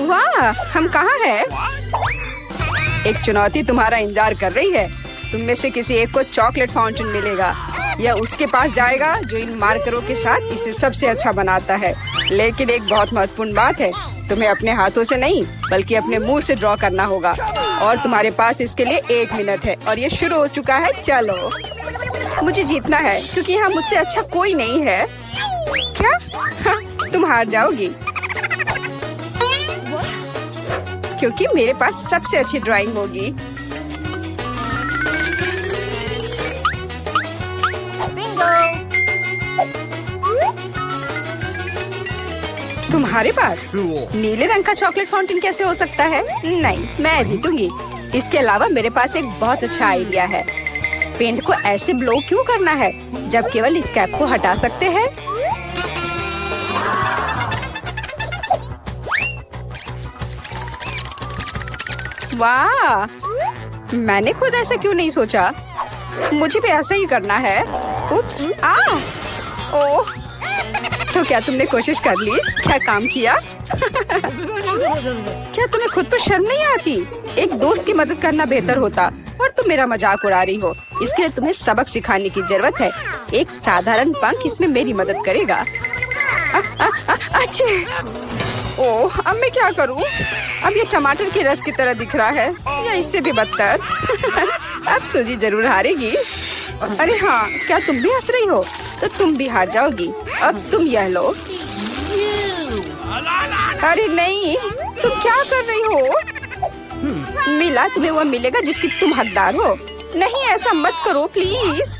वाह, हम कहाँ हैं? एक चुनौती तुम्हारा इंतजार कर रही है। तुम में से किसी एक को चॉकलेट फाउंटेन मिलेगा। यह उसके पास जाएगा जो इन मार्करों के साथ इसे सबसे अच्छा बनाता है। लेकिन एक बहुत महत्वपूर्ण बात है, तुम्हें अपने हाथों से नहीं बल्कि अपने मुंह से ड्रॉ करना होगा। और तुम्हारे पास इसके लिए 1 मिनट है और ये शुरू हो चुका है। चलो, मुझे जीतना है क्योंकि यहाँ मुझसे अच्छा कोई नहीं है। क्या? हाँ, तुम हार जाओगी क्योंकि मेरे पास सबसे अच्छी ड्राइंग होगी। तुम्हारे पास नीले रंग का चॉकलेट फाउंटेन कैसे हो सकता है? नहीं, मैं जीतूंगी। इसके अलावा मेरे पास एक बहुत अच्छा आइडिया है। पेंट को ऐसे ब्लो क्यों करना है जब केवल इस कैप को हटा सकते हैं? वाह, मैंने खुद ऐसा क्यों नहीं सोचा? मुझे भी ऐसा ही करना है। उप्स, ओह, तो क्या तुमने कोशिश कर ली? क्या काम किया? क्या तुम्हें खुद पर शर्म नहीं आती? एक दोस्त की मदद करना बेहतर होता और तुम मेरा मजाक उड़ा रही हो। इसके लिए तुम्हें सबक सिखाने की जरूरत है। एक साधारण पंख इसमें मेरी मदद करेगा। अच्छे, ओह, अब मैं क्या करूं? अब ये टमाटर के रस की तरह दिख रहा है या इससे भी बदतर। अब सूजी जरूर हारेगी। अरे हाँ, क्या तुम भी हंस रही हो? तो तुम भी हार जाओगी। अब तुम यह लो। अरे नहीं, तुम क्या कर रही हो? मिला, तुम्हें वो मिलेगा जिसकी तुम हकदार हो। नहीं, ऐसा मत करो प्लीज।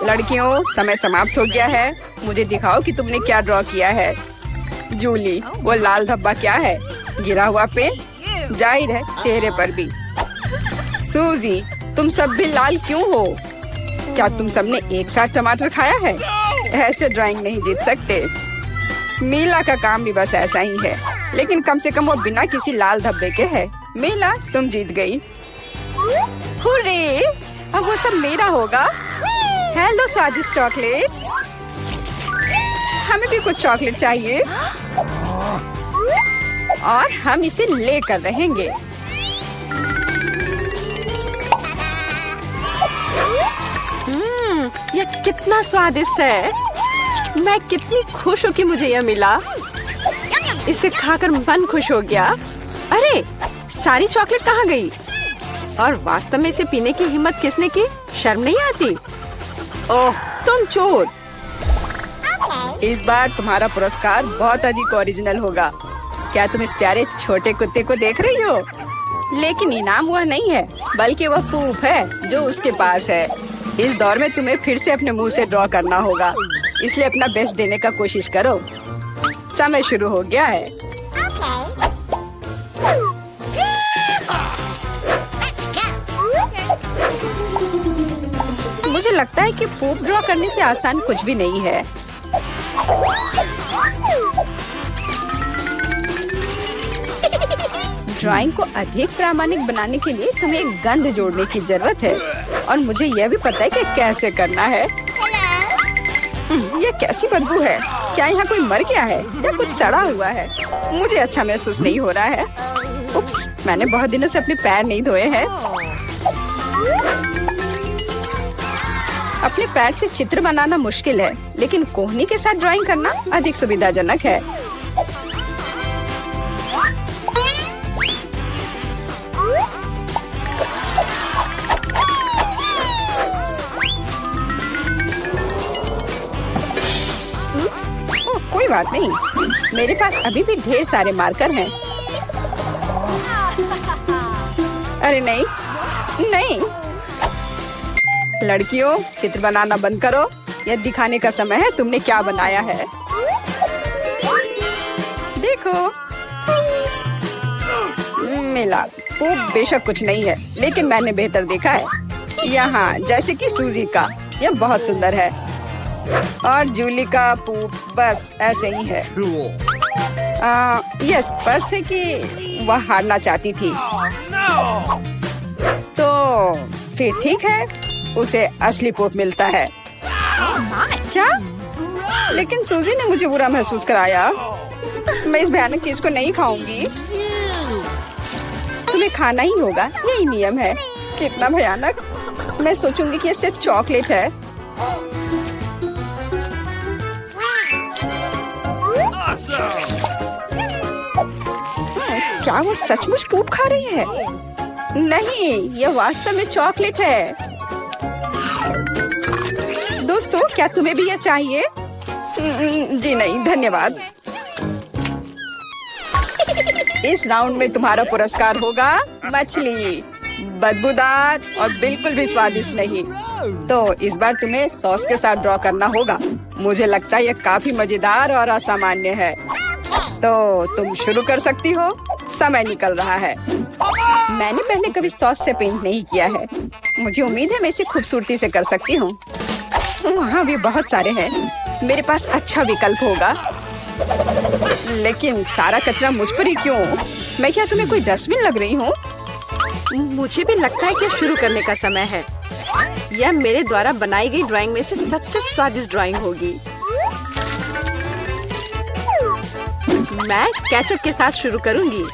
लड़कियों, समय समाप्त हो गया है। मुझे दिखाओ कि तुमने क्या ड्रॉ किया है। जूली, वो लाल धब्बा क्या है? गिरा हुआ पेंट? जाहिर है, चेहरे पर भी। सूजी, तुम सब भी लाल क्यों हो? क्या तुम सबने एक साथ टमाटर खाया है? ऐसे ड्राइंग नहीं जीत सकते। मीला का काम भी बस ऐसा ही है, लेकिन कम से कम वो बिना किसी लाल धब्बे के है। मीला, तुम जीत गई। हुर्रे! अब वो सब मेरा होगा। हेलो स्वादिष्ट चॉकलेट, हमें भी कुछ चॉकलेट चाहिए और हम इसे लेकर रहेंगे। यह कितना स्वादिष्ट है। मैं कितनी खुश हूँ कि मुझे यह मिला। इसे खाकर मन खुश हो गया। अरे, सारी चॉकलेट कहाँ गई? और वास्तव में इसे पीने की हिम्मत किसने की? शर्म नहीं आती? ओह, तुम चोर। इस बार तुम्हारा पुरस्कार बहुत अधिक ओरिजिनल होगा। क्या तुम इस प्यारे छोटे कुत्ते को देख रही हो? लेकिन इनाम वह नहीं है, बल्कि वह पूप है जो उसके पास है। इस दौर में तुम्हें फिर से अपने मुंह से ड्रॉ करना होगा, इसलिए अपना बेस्ट देने का कोशिश करो। समय शुरू हो गया है। मुझे लगता है कि पूप ड्रॉ करने से आसान कुछ भी नहीं है। ड्राइंग को अधिक प्रामाणिक बनाने के लिए तुम्हें एक गंध जोड़ने की जरूरत है और मुझे यह भी पता है कि कैसे करना है। यह कैसी बदबू है? क्या यहाँ कोई मर गया है या कुछ सड़ा हुआ है? मुझे अच्छा महसूस नहीं हो रहा है। उप्स, मैंने बहुत दिनों से अपने पैर नहीं धोए हैं। अपने पैर से चित्र बनाना मुश्किल है, लेकिन कोहनी के साथ ड्राइंग करना अधिक सुविधाजनक है। कोई बात नहीं, मेरे पास अभी भी ढेर सारे मार्कर हैं। अरे नहीं, नहीं। लड़कियों, चित्र बनाना बंद करो। यह दिखाने का समय है तुमने क्या बनाया है। देखो, मिला। वो बेशक कुछ नहीं है, लेकिन मैंने बेहतर देखा है। यहाँ जैसे कि सूजी का, यह बहुत सुंदर है। और जूली का पूप बस ऐसे ही है। यह स्पष्ट है कि वह हारना चाहती थी। तो फिर ठीक है, उसे असली पूप मिलता है। क्या? लेकिन सूजी ने मुझे बुरा महसूस कराया। मैं इस भयानक चीज को नहीं खाऊंगी। तुम्हें खाना ही होगा, यही नियम है। कितना भयानक। मैं सोचूंगी कि ये सिर्फ चॉकलेट है। क्या वो सचमुच पूप खा रही है? नहीं, ये वास्तव में चॉकलेट है। दोस्तों, क्या तुम्हें भी यह चाहिए? जी नहीं, धन्यवाद। इस राउंड में तुम्हारा पुरस्कार होगा मछली, बदबूदार और बिल्कुल भी स्वादिष्ट नहीं। तो इस बार तुम्हें सॉस के साथ ड्रॉ करना होगा। मुझे लगता है यह काफी मजेदार और असामान्य है। तो तुम शुरू कर सकती हो, समय निकल रहा है। मैंने पहले कभी सॉस से पेंट नहीं किया है। मुझे उम्मीद है मैं इसे खूबसूरती से कर सकती हूँ। वहाँ भी बहुत सारे हैं। मेरे पास अच्छा विकल्प होगा। लेकिन सारा कचरा मुझ पर ही क्यों? मैं क्या तुम्हें कोई डस्टबिन लग रही हूँ? मुझे भी लगता है कि शुरू करने का समय है। यह मेरे द्वारा बनाई गई ड्राइंग में से सबसे स्वादिष्ट ड्राइंग होगी। मैं केचप के साथ शुरू करूंगी।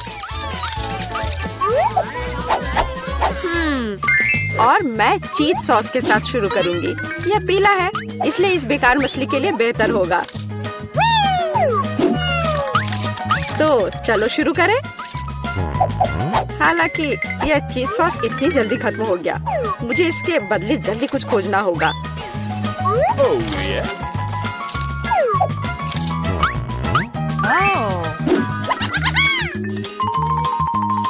और मैं चीज सॉस के साथ शुरू करूंगी। यह पीला है, इसलिए इस बेकार मछली के लिए बेहतर होगा। तो चलो शुरू करें। हालांकि यह चीज सॉस इतनी जल्दी खत्म हो गया। मुझे इसके बदले जल्दी कुछ खोजना होगा।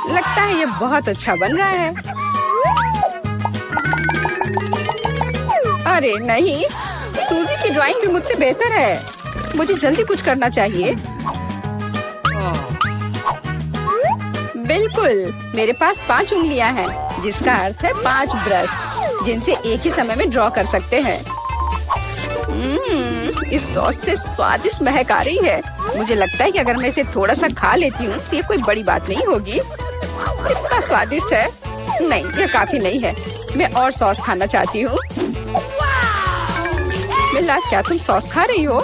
लगता है ये बहुत अच्छा बन रहा है। अरे नहीं, सूजी की ड्राइंग भी मुझसे बेहतर है। मुझे जल्दी कुछ करना चाहिए। बिल्कुल, मेरे पास 5 उंगलियां हैं, जिसका अर्थ है 5 ब्रश, जिनसे एक ही समय में ड्रॉ कर सकते हैं। इस सॉस से स्वादिष्ट महक आ रही है। मुझे लगता है कि अगर मैं इसे थोड़ा सा खा लेती हूँ तो ये कोई बड़ी बात नहीं होगी। इतना स्वादिष्ट है। नहीं, यह काफी नहीं है। मैं और सॉस खाना चाहती हूँ। मिला, क्या तुम सॉस खा रही हो?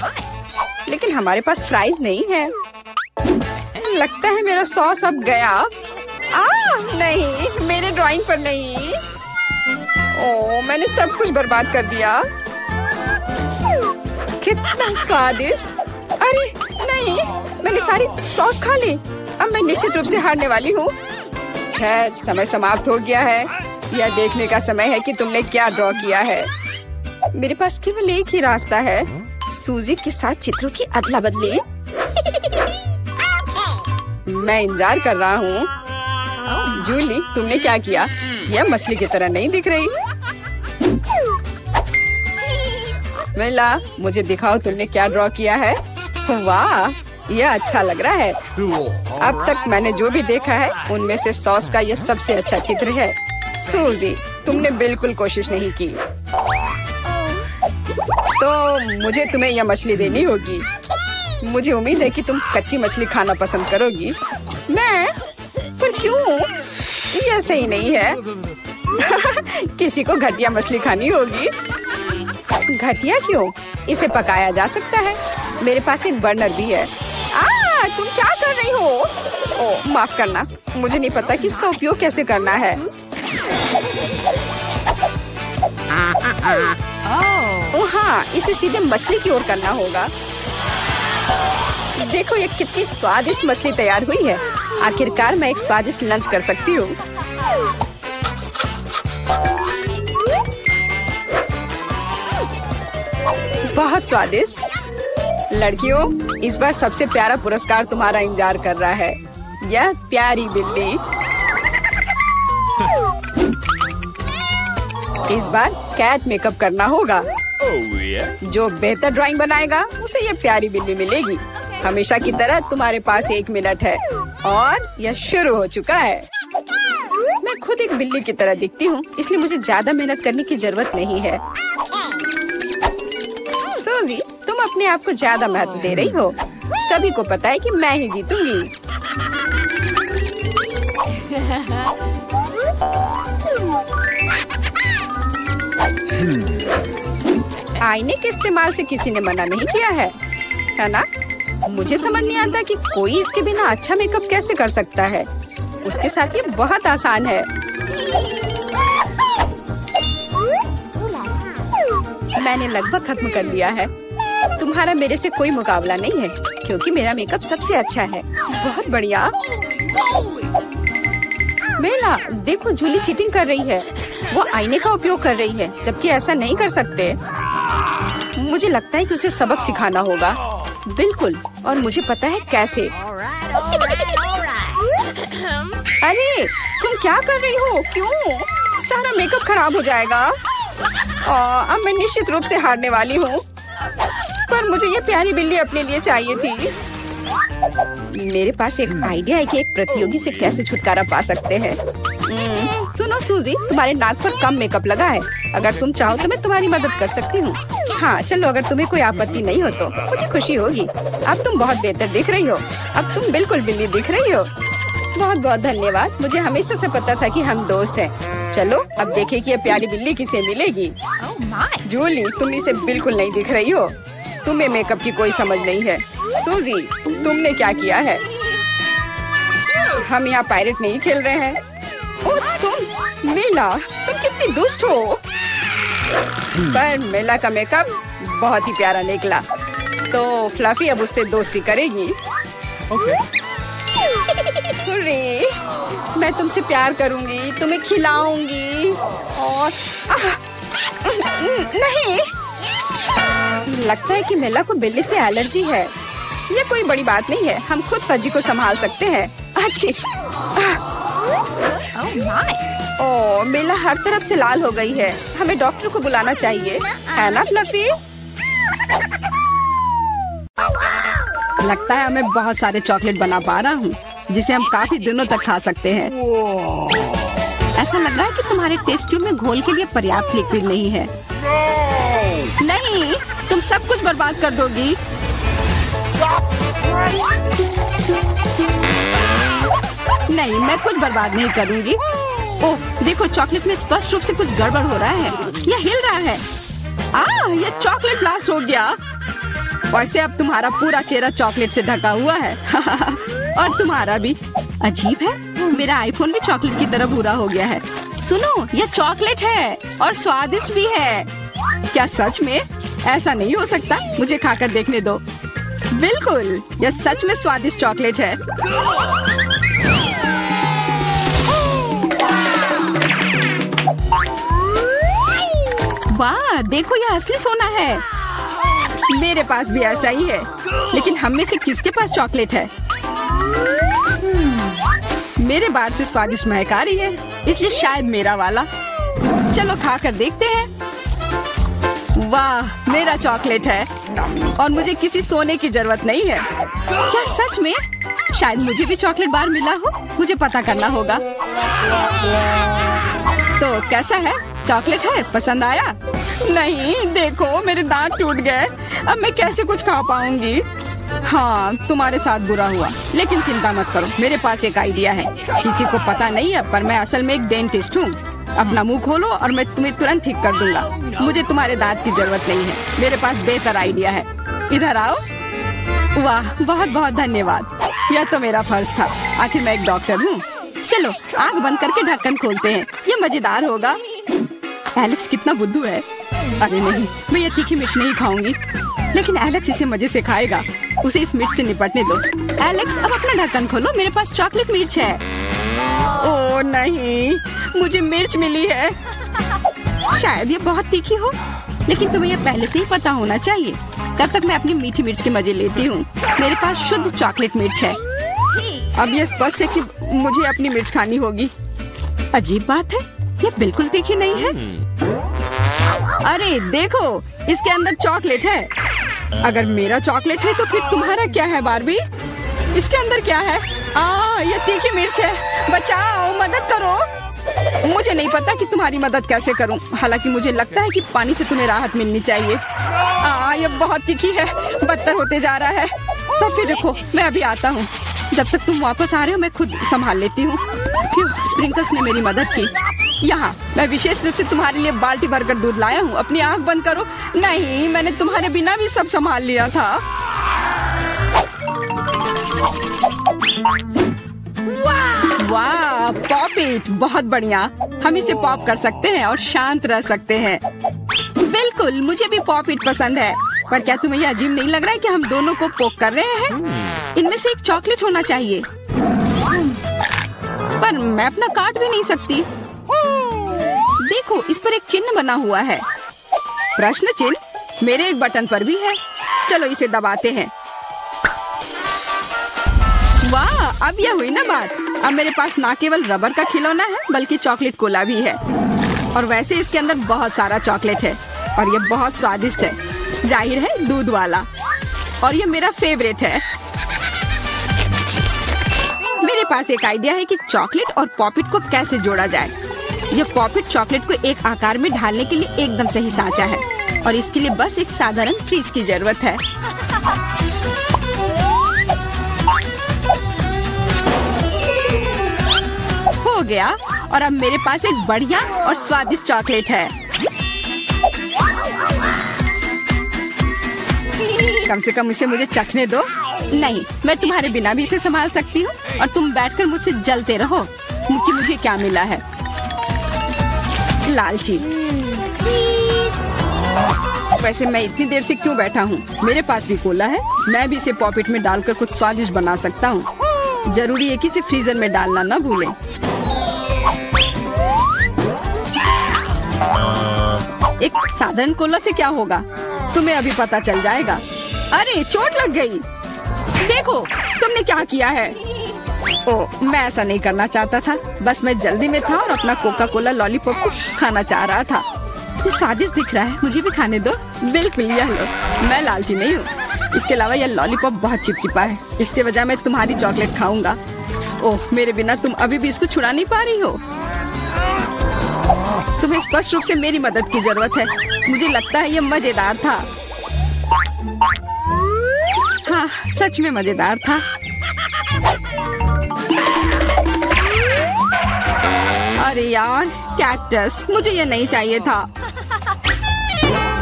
लेकिन हमारे पास फ्राइज नहीं है। लगता है मेरा सॉस अब गया। नहीं, मेरे ड्राइंग पर नहीं। ओह, मैंने सब कुछ बर्बाद कर दिया। कितना स्वादिष्ट। अरे नहीं, मैंने सारी सॉस खा ली। अब मैं निश्चित रूप से हारने वाली हूँ। खैर, समय समाप्त हो गया है। यह देखने का समय है कि तुमने क्या ड्रॉ किया है। मेरे पास केवल एक ही रास्ता है, सूजी के साथ चित्रों की अदला बदली। मैं इंतजार कर रहा हूँ। जूली, तुमने क्या किया? यह मछली की तरह नहीं दिख रही। मिला, मुझे दिखाओ तुमने क्या ड्रॉ किया है। वाह, यह अच्छा लग रहा है। अब तक मैंने जो भी देखा है उनमें से सॉस का यह सबसे अच्छा चित्र है। सूजी, तुमने बिल्कुल कोशिश नहीं की। तो मुझे तुम्हें यह मछली देनी होगी। मुझे उम्मीद है कि तुम कच्ची मछली खाना पसंद करोगी। मैं? पर क्यों? यह सही नहीं है। किसी को घटिया मछली खानी होगी। घटिया क्यों? इसे पकाया जा सकता है। मेरे पास एक बर्नर भी है। तुम क्या कर रही हो? ओह, माफ करना, मुझे नहीं पता कि इसका उपयोग कैसे करना है। ओह हाँ, इसे सीधे मछली की ओर करना होगा। देखो ये कितनी स्वादिष्ट मछली तैयार हुई है। आखिरकार मैं एक स्वादिष्ट लंच कर सकती हूँ। बहुत स्वादिष्ट। लड़कियों, इस बार सबसे प्यारा पुरस्कार तुम्हारा इंतजार कर रहा है। यह प्यारी बिल्ली। इस बार कैट मेकअप करना होगा। जो बेहतर ड्राइंग बनाएगा उसे यह प्यारी बिल्ली मिलेगी। हमेशा की तरह तुम्हारे पास 1 मिनट है और यह शुरू हो चुका है। मैं खुद एक बिल्ली की तरह दिखती हूँ, इसलिए मुझे ज्यादा मेहनत करने की जरूरत नहीं है। सूजी, तुम अपने आप को ज्यादा महत्व दे रही हो। सभी को पता है कि मैं ही जीतूंगी। आईने के इस्तेमाल से किसी ने मना नहीं किया है ना? मुझे समझ नहीं आता कि कोई इसके बिना अच्छा मेकअप कैसे कर सकता है। उसके साथ ये बहुत आसान है। मैंने लगभग खत्म कर लिया है। तुम्हारा मेरे से कोई मुकाबला नहीं है क्योंकि मेरा मेकअप सबसे अच्छा है। बहुत बढ़िया। मेला, देखो जूली चीटिंग कर रही है। वो आईने का उपयोग कर रही है जबकि ऐसा नहीं कर सकते। मुझे लगता है कि उसे सबक सिखाना होगा। बिल्कुल, और मुझे पता है कैसे। अरे तुम क्या कर रही हो? क्यों? सारा मेकअप खराब हो जाएगा। अब मैं निश्चित रूप से हारने वाली हूँ। पर मुझे ये प्यारी बिल्ली अपने लिए चाहिए थी। मेरे पास एक आइडिया है कि एक प्रतियोगी से कैसे छुटकारा पा सकते हैं। सुनो सूजी, तुम्हारे नाक पर कम मेकअप लगा है। अगर तुम चाहो तो मैं तुम्हारी मदद कर सकती हूँ। हाँ चलो, अगर तुम्हें कोई आपत्ति नहीं हो तो मुझे खुशी होगी। अब तुम बहुत बेहतर दिख रही हो। अब तुम बिल्कुल बिल्ली दिख रही हो। बहुत बहुत धन्यवाद। मुझे हमेशा से पता था कि हम दोस्त हैं। चलो अब देखें कि ये प्यारी बिल्ली किसे मिलेगी। जूली, तुम इसे बिल्कुल नहीं दिख रही हो। तुम्हें मेकअप की कोई समझ नहीं है। सूजी, तुमने क्या किया है? हम यहाँ पायरेट नहीं खेल रहे हैं। ओह तुम मेला, तुम कितनी दुष्ट हो। पर मेला का मेकअप बहुत ही प्यारा निकला। तो फ्लफी अब उससे दोस्ती करेगी। हुर्रे, मैं तुमसे प्यार करूंगी, तुम्हें खिलाऊंगी और नहीं, लगता है कि मेला को बिल्ली से एलर्जी है। ये कोई बड़ी बात नहीं है, हम खुद फज्जी को संभाल सकते हैं। अच्छी। ओह, मेला हर तरफ से लाल हो गई है। हमें डॉक्टर को बुलाना चाहिए, है ना फ्लफी? लगता है मैं बहुत सारे चॉकलेट बना पा रहा हूँ जिसे हम काफी दिनों तक खा सकते हैं। ऐसा लग रहा है कि तुम्हारे टेस्ट ट्यूब में घोल के लिए पर्याप्त लिक्विड नहीं है। नहीं, तुम सब कुछ बर्बाद कर दोगी। नहीं, मैं कुछ बर्बाद नहीं करूंगी। ओह, देखो चॉकलेट में स्पष्ट रूप से कुछ गड़बड़ हो रहा है। यह हिल रहा है। यह चॉकलेट ब्लास्ट हो गया। वैसे अब तुम्हारा पूरा चेहरा चॉकलेट से ढका हुआ है। और तुम्हारा भी। अजीब है, मेरा आईफोन भी चॉकलेट की तरह भूरा हो गया है। सुनो, यह चॉकलेट है और स्वादिष्ट भी है। क्या सच में? ऐसा नहीं हो सकता, मुझे खाकर देखने दो। बिल्कुल, यह सच में स्वादिष्ट चॉकलेट है। वाह, देखो यह असली सोना है। मेरे पास भी ऐसा ही है, लेकिन हम में से किसके पास चॉकलेट है? मेरे बार से स्वादिष्ट महक आ रही है, इसलिए शायद मेरा वाला। चलो खाकर देखते हैं। वाह, मेरा चॉकलेट है और मुझे किसी सोने की जरूरत नहीं है। क्या सच में? शायद मुझे भी चॉकलेट बार मिला हो। मुझे पता करना होगा। तो कैसा है? चॉकलेट है? पसंद आया? नहीं, देखो मेरे दांत टूट गए। अब मैं कैसे कुछ खा पाऊंगी? हाँ, तुम्हारे साथ बुरा हुआ, लेकिन चिंता मत करो, मेरे पास एक आइडिया है। किसी को पता नहीं है, पर मैं असल में एक डेंटिस्ट हूँ। अपना मुंह खोलो और मैं तुम्हें तुरंत ठीक कर दूंगा। मुझे तुम्हारे दांत की जरूरत नहीं है। मेरे पास बेहतर आइडिया है। इधर आओ। वाह, बहुत बहुत धन्यवाद। यह तो मेरा फर्ज था। आखिर मैं एक डॉक्टर हूँ। चलो आँख बंद करके ढक्कन खोलते हैं। ये मजेदार होगा। एलेक्स कितना बुद्धू है। अरे नहीं, मैं ये तीखी मिर्च नहीं खाऊंगी। लेकिन एलेक्स इसे मजे से खाएगा। उसे इस मिर्च से निपटने दो। एलेक्स, अब अपना ढक्कन खोलो, मेरे पास चॉकलेट मिर्च है। ओह नहीं, मुझे मिर्च मिली है। शायद ये बहुत तीखी हो, लेकिन तुम्हें ये पहले से ही पता होना चाहिए। तब तक मैं अपनी मीठी मिर्च के मजे लेती हूँ। मेरे पास शुद्ध चॉकलेट मिर्च है। अब ये स्पष्ट है कि मुझे अपनी मिर्च खानी होगी। अजीब बात है, ये बिल्कुल तीखी नहीं है। अरे देखो, इसके अंदर चॉकलेट है। अगर मेरा चॉकलेट है तो फिर तुम्हारा क्या है बार्बी? इसके अंदर क्या है? ये तीखी मिर्च है। बचाओ, मदद करो। मुझे नहीं पता कि तुम्हारी मदद कैसे करूं। हालांकि मुझे लगता है कि पानी से तुम्हें राहत मिलनी चाहिए। ये बहुत तीखी है, बदतर होते जा रहा है। तो फिर देखो, मैं अभी आता हूँ। जब तक तुम वापस आ रहे हो मैं खुद संभाल लेती हूँ। स्प्रिंकल्स ने मेरी मदद की। यहाँ मैं विशेष रूप से तुम्हारे लिए बाल्टी भरकर दूध लाया हूँ। अपनी आँख बंद करो। नहीं, मैंने तुम्हारे बिना भी सब संभाल लिया था। वाह, वाह, पॉपिट बहुत बढ़िया। हम इसे पॉप कर सकते हैं और शांत रह सकते हैं। बिल्कुल, मुझे भी पॉपिट पसंद है। पर क्या तुम्हें यह अजीब नहीं लग रहा है कि हम दोनों को पोक कर रहे हैं? इनमें से एक चॉकलेट होना चाहिए। पर मैं अपना काट भी नहीं सकती। देखो, इस पर एक चिन्ह बना हुआ है। प्रश्न चिन्ह मेरे एक बटन पर भी है। चलो इसे दबाते हैं। वाह, अब यह हुई ना बात। अब मेरे पास ना केवल रबर का खिलौना है बल्कि चॉकलेट कोला भी है। और वैसे इसके अंदर बहुत सारा चॉकलेट है और ये बहुत स्वादिष्ट है। जाहिर है, दूध वाला। और ये मेरा फेवरेट है। मेरे पास एक आइडिया है कि चॉकलेट और पॉपिट को कैसे जोड़ा जाए। यह पॉपिट चॉकलेट को एक आकार में ढालने के लिए एकदम सही सांचा है और इसके लिए बस एक साधारण फ्रिज की जरूरत है। हो गया, और अब मेरे पास एक बढ़िया और स्वादिष्ट चॉकलेट है। कम से कम इसे मुझे चखने दो। नहीं, मैं तुम्हारे बिना भी इसे संभाल सकती हूँ और तुम बैठकर मुझसे जलते रहो कि मुझे क्या मिला है। लालची। वैसे मैं इतनी देर से क्यों बैठा हूँ? मेरे पास भी कोला है। मैं भी इसे पॉपिट में डालकर कुछ स्वादिष्ट बना सकता हूँ। जरूरी है कि इसे फ्रीजर में डालना न भूलें। एक साधारण कोला से क्या होगा, तुम्हें अभी पता चल जाएगा। अरे, चोट लग गई। देखो, तुमने क्या किया है। ओह, मैं ऐसा नहीं करना चाहता था। बस मैं जल्दी में था और अपना कोका कोला लॉलीपॉप को खाना चाह रहा था। ये स्वादिष्ट दिख रहा है, मुझे भी खाने दो। बिल्कुल, यह लो। मैं लालची नहीं हूँ। इसके अलावा यह लॉलीपॉप बहुत चिपचिपा है। इसके बजाय मैं तुम्हारी चॉकलेट खाऊंगा। ओह, मेरे बिना तुम अभी भी इसको छुड़ा नहीं पा रही हो। तुम्हें स्पष्ट रूप से मेरी मदद की जरूरत है। मुझे लगता है ये मजेदार था। हाँ, सच में मजेदार था। अरे यार, कैक्टस, मुझे ये नहीं चाहिए था।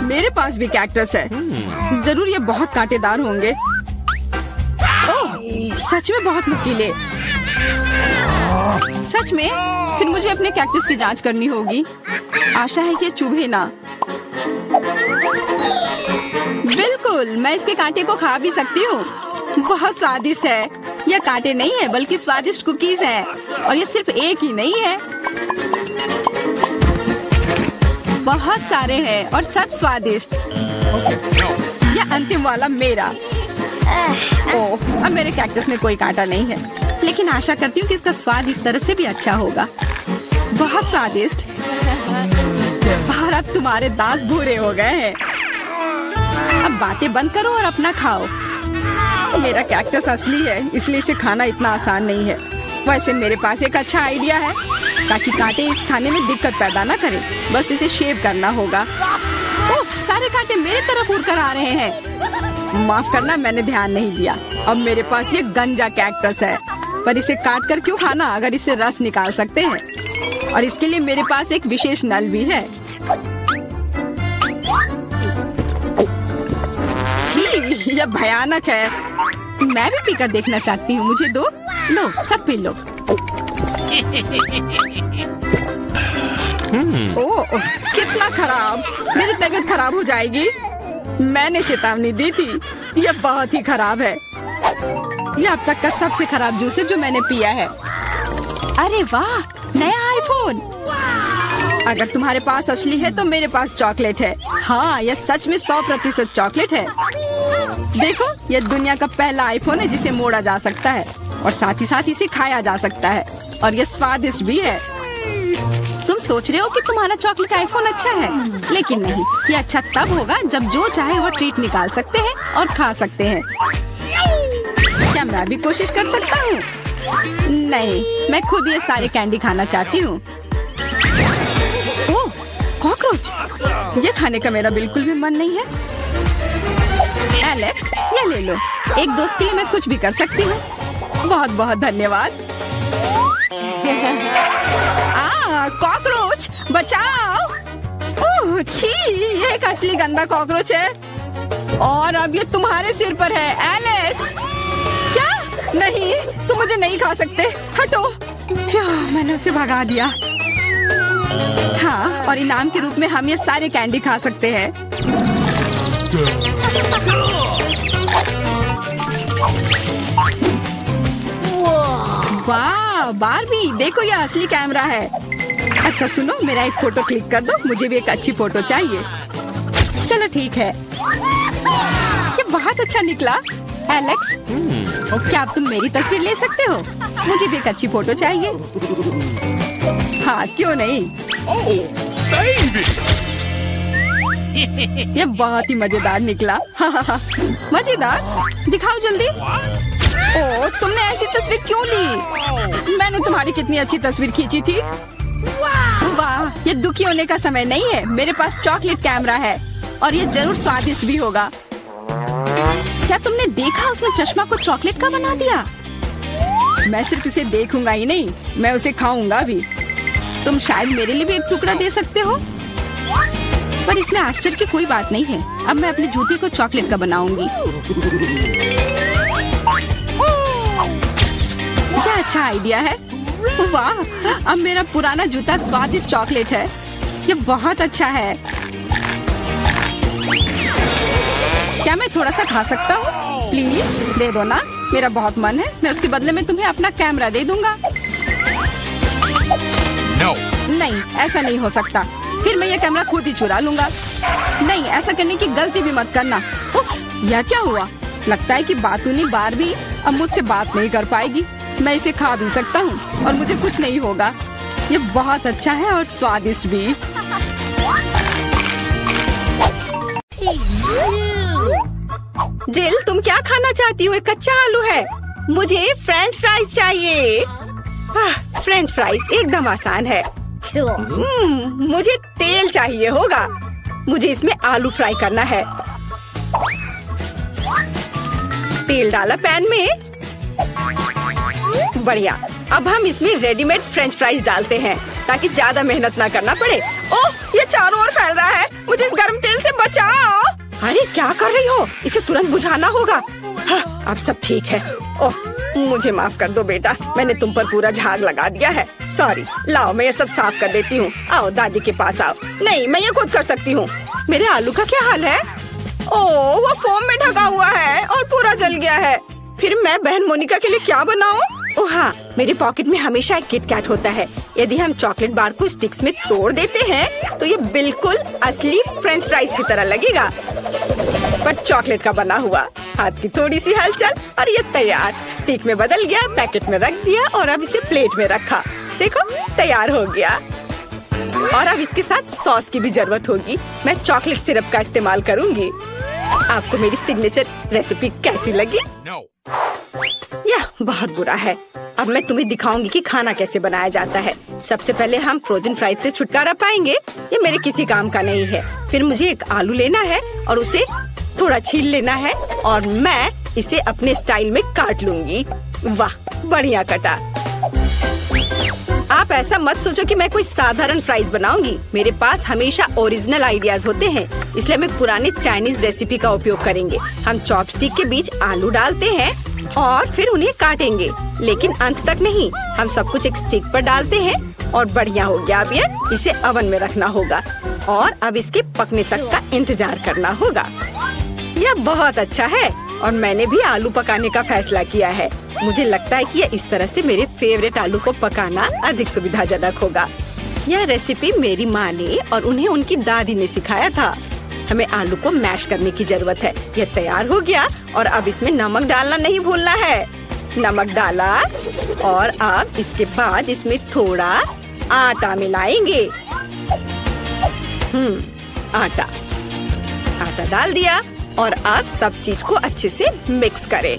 मेरे पास भी कैक्टस है। जरूर ये बहुत कांटेदार होंगे। ओह, सच में बहुत नुकीले। सच में? फिर मुझे अपने कैक्टस की जांच करनी होगी। आशा है कि ये चुभे ना। बिल्कुल, मैं इसके कांटे को खा भी सकती हूँ। बहुत स्वादिष्ट है। यह कांटे नहीं है बल्कि स्वादिष्ट कुकीज है। और ये सिर्फ एक ही नहीं है, बहुत सारे हैं और सब स्वादिष्ट। यह अंतिम वाला मेरा। ओह, अब मेरे कैक्टस में कोई कांटा नहीं है, लेकिन आशा करती हूँ कि इसका स्वाद इस तरह से भी अच्छा होगा। बहुत स्वादिष्ट। और अब तुम्हारे दांत भूरे हो गए हैं। अब बातें बंद करो और अपना खाओ। मेरा कैक्टस असली है, इसलिए इसे खाना इतना आसान नहीं है। वैसे मेरे पास एक अच्छा आइडिया है, ताकि कांटे इस खाने में दिक्कत पैदा ना करें। बस इसे शेव करना होगा। उफ, सारे कांटे मेरे तरफ उड़ कर आ रहे हैं। माफ करना, मैंने ध्यान नहीं दिया। अब मेरे पास ये गंजा कैक्टस है, पर इसे काट कर क्यों खाना अगर इससे रस निकाल सकते हैं। और इसके लिए मेरे पास एक विशेष नल भी है। छी, यह भयानक है। मैं भी पीकर देखना चाहती हूँ। मुझे दो। लो, सब पी लो। ओह, कितना खराब। मेरी तबीयत खराब हो जाएगी। मैंने चेतावनी दी थी। यह बहुत ही खराब है। यह अब तक का सबसे खराब जूस है जो मैंने पिया है। अरे वाह, नया आईफोन। अगर तुम्हारे पास असली है तो मेरे पास चॉकलेट है। हाँ, यह सच में 100% चॉकलेट है। देखो, यह दुनिया का पहला आईफोन है जिसे मोड़ा जा सकता है और साथ ही साथ इसे खाया जा सकता है। और यह स्वादिष्ट भी है। तुम सोच रहे हो कि तुम्हारा चॉकलेट आईफोन अच्छा है, लेकिन नहीं। यह अच्छा तब होगा जब जो चाहे वो ट्रीट निकाल सकते हैं और खा सकते हैं। क्या मैं भी कोशिश कर सकता हूँ? नहीं, मैं खुद ये सारे कैंडी खाना चाहती हूँ। ओह, कॉकरोच। ये खाने का मेरा बिल्कुल भी मन नहीं है। एलेक्स, ये ले लो। एक दोस्त के लिए मैं कुछ भी कर सकती हूँ। बहुत बहुत धन्यवाद। कॉकरोच, बचाओ। ओह, छी, ये एक असली गंदा कॉकरोच है। और अब ये तुम्हारे सिर पर है, एलेक्स। क्या? नहीं, तुम मुझे नहीं खा सकते। हटो। मैंने उसे भगा दिया। हाँ, और इनाम के रूप में हम ये सारे कैंडी खा सकते हैं। वाह बार्बी, देखो ये असली कैमरा है। अच्छा सुनो, मेरा एक फोटो क्लिक कर दो, मुझे भी एक अच्छी फोटो चाहिए। चलो ठीक है, ये बहुत अच्छा निकला। एलेक्स, क्या अब तुम मेरी तस्वीर ले सकते हो? मुझे भी एक अच्छी फोटो चाहिए। हाँ क्यों नहीं। ये बहुत ही मजेदार निकला। मजेदार, दिखाओ जल्दी। ओह, तुमने ऐसी तस्वीर क्यों ली? मैंने तुम्हारी कितनी अच्छी तस्वीर खींची थी। वाह, ये दुखी होने का समय नहीं है। मेरे पास चॉकलेट कैमरा है और ये जरूर स्वादिष्ट भी होगा। क्या तुमने देखा, उसने चश्मा को चॉकलेट का बना दिया। मैं सिर्फ इसे देखूंगा ही नहीं, मैं उसे खाऊंगा भी। तुम शायद मेरे लिए भी एक टुकड़ा दे सकते हो। पर इसमें आश्चर्य की कोई बात नहीं है। अब मैं अपने जूते को चॉकलेट का बनाऊंगी। क्या अच्छा आइडिया है। वाह, अब मेरा पुराना जूता स्वादिष्ट चॉकलेट है। ये बहुत अच्छा है। क्या मैं थोड़ा सा खा सकता हूँ? प्लीज दे दो ना, मेरा बहुत मन है। मैं उसके बदले में तुम्हें अपना कैमरा दे दूंगा। No. नहीं, ऐसा नहीं हो सकता। फिर मैं ये कैमरा खुद ही चुरा लूंगा। नहीं, ऐसा करने की गलती भी मत करना। उफ, यह क्या हुआ? लगता है कि बातूनी बार्बी अब मुझसे बात नहीं कर पाएगी। मैं इसे खा भी सकता हूँ और मुझे कुछ नहीं होगा। ये बहुत अच्छा है और स्वादिष्ट भी। जिल, तुम क्या खाना चाहती हो? एक कच्चा आलू है। मुझे फ्रेंच फ्राइज चाहिए। फ्रेंच फ्राइज एकदम आसान है। मुझे तेल चाहिए होगा। मुझे इसमें आलू फ्राई करना है। तेल डाला पैन में। बढ़िया, अब हम इसमें रेडीमेड फ्रेंच फ्राइज डालते हैं ताकि ज्यादा मेहनत ना करना पड़े। ओह, ये चारों ओर फैल रहा है। मुझे इस गर्म तेल से बचाओ। अरे क्या कर रही हो? इसे तुरंत बुझाना होगा। हाँ, अब सब ठीक है। ओह, मुझे माफ कर दो बेटा, मैंने तुम पर पूरा झाग लगा दिया है। सॉरी। लाओ, मैं ये सब साफ कर देती हूँ। आओ दादी के पास आओ। नहीं, मैं ये खुद कर सकती हूँ। मेरे आलू का क्या हाल है? ओह, वो फोम में ढका हुआ है और पूरा जल गया है। फिर मैं बहन मोनिका के लिए क्या बनाऊँ? ओह हाँ, मेरे पॉकेट में हमेशा एक किट कैट होता है। यदि हम चॉकलेट बार को स्टिक्स में तोड़ देते हैं तो ये बिल्कुल असली फ्रेंच फ्राइज की तरह लगेगा, पर चॉकलेट का बना हुआ। हाथ की थोड़ी सी हलचल और ये तैयार। स्टिक में बदल गया, पैकेट में रख दिया और अब इसे प्लेट में रखा। देखो, तैयार हो गया। और अब इसके साथ सॉस की भी जरूरत होगी। मैं चॉकलेट सिरप का इस्तेमाल करूंगी। आपको मेरी सिग्नेचर रेसिपी कैसी लगी? यह बहुत बुरा है। अब मैं तुम्हें दिखाऊंगी कि खाना कैसे बनाया जाता है। सबसे पहले हम फ्रोजन फ्राइज से छुटकारा पाएंगे। ये मेरे किसी काम का नहीं है। फिर मुझे एक आलू लेना है और उसे थोड़ा छील लेना है और मैं इसे अपने स्टाइल में काट लूंगी। वाह, बढ़िया कटा। आप ऐसा मत सोचो कि मैं कोई साधारण फ्राइज बनाऊंगी। मेरे पास हमेशा ओरिजिनल आइडियाज होते हैं, इसलिए हम एक पुराने चाइनीज रेसिपी का उपयोग करेंगे। हम चॉपस्टिक के बीच आलू डालते हैं और फिर उन्हें काटेंगे, लेकिन अंत तक नहीं। हम सब कुछ एक स्टिक पर डालते हैं और बढ़िया हो गया। अब इसे ओवन में रखना होगा और अब इसके पकने तक का इंतजार करना होगा। यह बहुत अच्छा है और मैंने भी आलू पकाने का फैसला किया है। मुझे लगता है कि यह इस तरह से मेरे फेवरेट आलू को पकाना अधिक सुविधाजनक होगा। यह रेसिपी मेरी माँ ने और उन्हें उनकी दादी ने सिखाया था। हमें आलू को मैश करने की जरूरत है। यह तैयार हो गया और अब इसमें नमक डालना नहीं भूलना है। नमक डाला और अब इसके बाद इसमें थोड़ा आटा मिलाएंगे। आटा डाल दिया और अब सब चीज को अच्छे से मिक्स करें।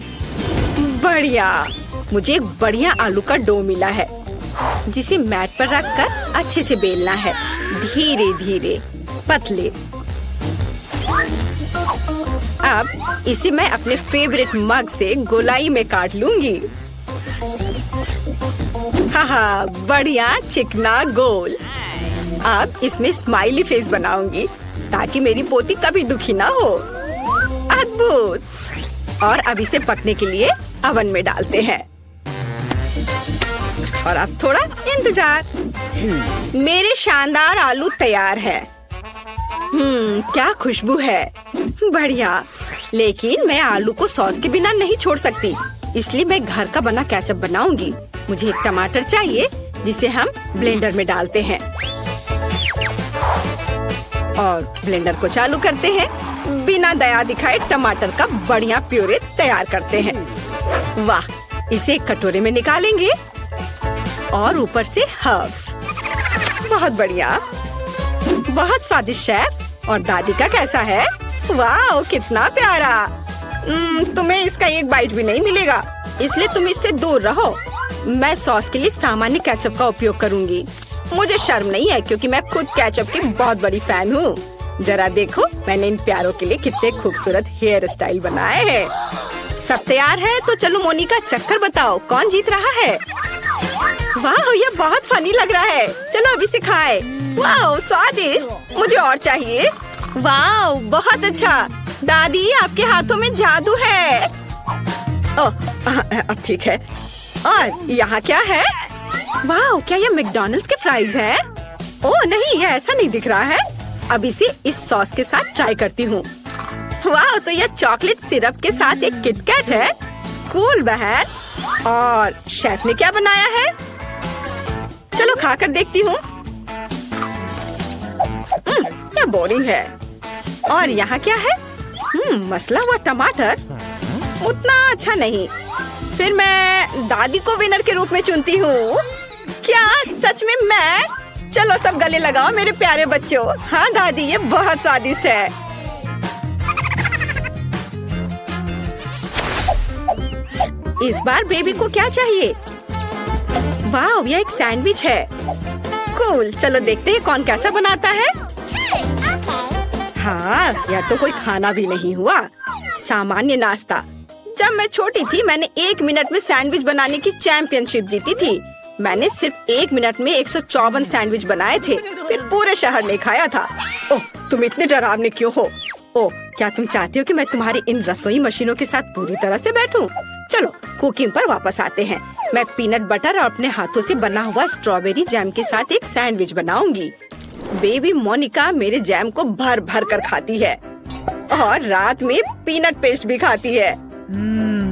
बढ़िया, मुझे एक बढ़िया आलू का डो मिला है जिसे मैट पर रखकर अच्छे से बेलना है। धीरे धीरे, पतले। अब इसे मैं अपने फेवरेट मग से गोलाई में काट लूंगी। हाँ, बढ़िया चिकना गोल। अब इसमें स्माइली फेस बनाऊंगी ताकि मेरी पोती कभी दुखी ना हो। अद्भुत। और अब इसे पकने के लिए ओवन में डालते हैं। और अब थोड़ा इंतजार। मेरे शानदार आलू तैयार है। क्या खुशबू है, बढ़िया। लेकिन मैं आलू को सॉस के बिना नहीं छोड़ सकती, इसलिए मैं घर का बना केचप बनाऊंगी। मुझे एक टमाटर चाहिए जिसे हम ब्लेंडर में डालते हैं और ब्लेंडर को चालू करते हैं। बिना दया दिखाए टमाटर का बढ़िया प्यूरे तैयार करते हैं। वाह, इसे एक कटोरे में निकालेंगे और ऊपर से हर्ब्स। बहुत बढ़िया, बहुत स्वादिष्ट शेफ। और दादी का कैसा है? वाह, कितना प्यारा। तुम्हें इसका एक बाइट भी नहीं मिलेगा, इसलिए तुम इससे दूर रहो। मैं सॉस के लिए सामान्य केचप का उपयोग करूंगी। मुझे शर्म नहीं है क्योंकि मैं खुद केचप की बहुत बड़ी फैन हूँ। जरा देखो, मैंने इन प्यारों के लिए कितने खूबसूरत हेयर स्टाइल बनाए हैं। सब तैयार है तो चलो मोनिका, चक्कर बताओ कौन जीत रहा है। वाह, ये बहुत फनी लग रहा है। चलो अभी से खाए। वाह, स्वादिष्ट, मुझे और चाहिए। वाह, बहुत अच्छा। दादी, आपके हाथों में जादू है। अब ठीक है। और यहाँ क्या है? वाह, क्या ये मैकडॉनल्ड्स के फ्राइज है? ओह नहीं, ये ऐसा नहीं दिख रहा है। अब इसे इस सॉस के साथ ट्राई करती हूँ। वाह, तो ये चॉकलेट सिरप के साथ एक किटकैट है। कूल बहन। और शेफ ने क्या बनाया है? चलो खाकर देखती हूँ। ये बोरिंग है। और यहाँ क्या है? मसला हुआ टमाटर। उतना अच्छा नहीं। फिर मैं दादी को विनर के रूप में चुनती हूँ। क्या सच में मैं? चलो सब गले लगाओ मेरे प्यारे बच्चों। हाँ दादी, ये बहुत स्वादिष्ट है। इस बार बेबी को क्या चाहिए? वाह, यह एक सैंडविच है। कूल, चलो देखते हैं कौन कैसा बनाता है। हाँ, यह तो कोई खाना भी नहीं हुआ, सामान्य नाश्ता। जब मैं छोटी थी मैंने 1 मिनट में सैंडविच बनाने की चैंपियनशिप जीती थी। मैंने सिर्फ 1 मिनट में 154 सैंडविच बनाए थे, फिर पूरे शहर ने खाया था। ओह, तुम इतने डरावने क्यों हो? ओह, क्या तुम चाहते हो कि मैं तुम्हारी इन रसोई मशीनों के साथ पूरी तरह से बैठूं? चलो कुकिंग पर वापस आते हैं। मैं पीनट बटर और अपने हाथों से बना हुआ स्ट्रॉबेरी जैम के साथ एक सैंडविच बनाऊंगी। बेबी मोनिका मेरे जैम को भर भर कर खाती है और रात में पीनट पेस्ट भी खाती है।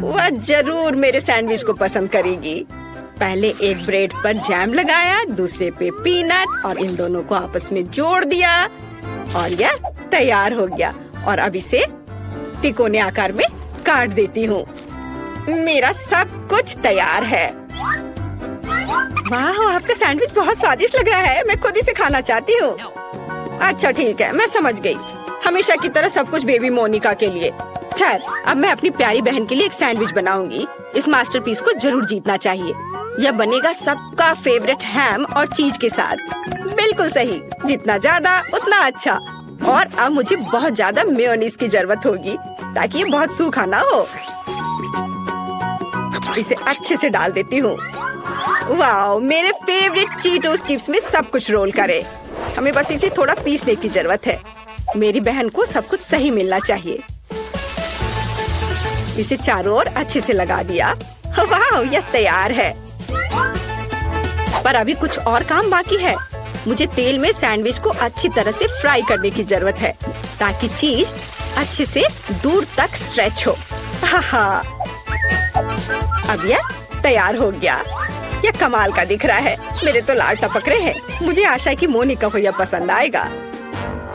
वह जरूर मेरे सैंडविच को पसंद करेगी। पहले एक ब्रेड पर जैम लगाया, दूसरे पे पीनट, और इन दोनों को आपस में जोड़ दिया और यह तैयार हो गया। और अब इसे तिकोने आकार में काट देती हूँ। मेरा सब कुछ तैयार है। वाह, आपका सैंडविच बहुत स्वादिष्ट लग रहा है। मैं खुद इसे खाना चाहती हूँ। अच्छा ठीक है, मैं समझ गई। हमेशा की तरह सब कुछ बेबी मोनिका के लिए। खैर, अब मैं अपनी प्यारी बहन के लिए एक सैंडविच बनाऊंगी। इस मास्टरपीस को जरूर जीतना चाहिए। यह बनेगा सबका फेवरेट हैम और चीज के साथ। बिल्कुल सही, जितना ज्यादा उतना अच्छा। और अब मुझे बहुत ज्यादा मेयोनीज की जरूरत होगी ताकि ये बहुत सूखा ना हो। इसे अच्छे से डाल देती हूँ। वाह, मेरे फेवरेट चीटोस चिप्स में सब कुछ रोल करे। हमें बस इसे थोड़ा पीसने की जरूरत है। मेरी बहन को सब कुछ सही मिलना चाहिए। इसे चारों ओर अच्छे से लगा दिया। वाह, यह तैयार है। पर अभी कुछ और काम बाकी है। मुझे तेल में सैंडविच को अच्छी तरह से फ्राई करने की जरूरत है ताकि चीज अच्छे से दूर तक स्ट्रेच हो। हाँ, अब यह तैयार हो गया। यह कमाल का दिख रहा है। मेरे तो लाल टपक रहे हैं। मुझे आशा है कि मोनिका को यह पसंद आएगा।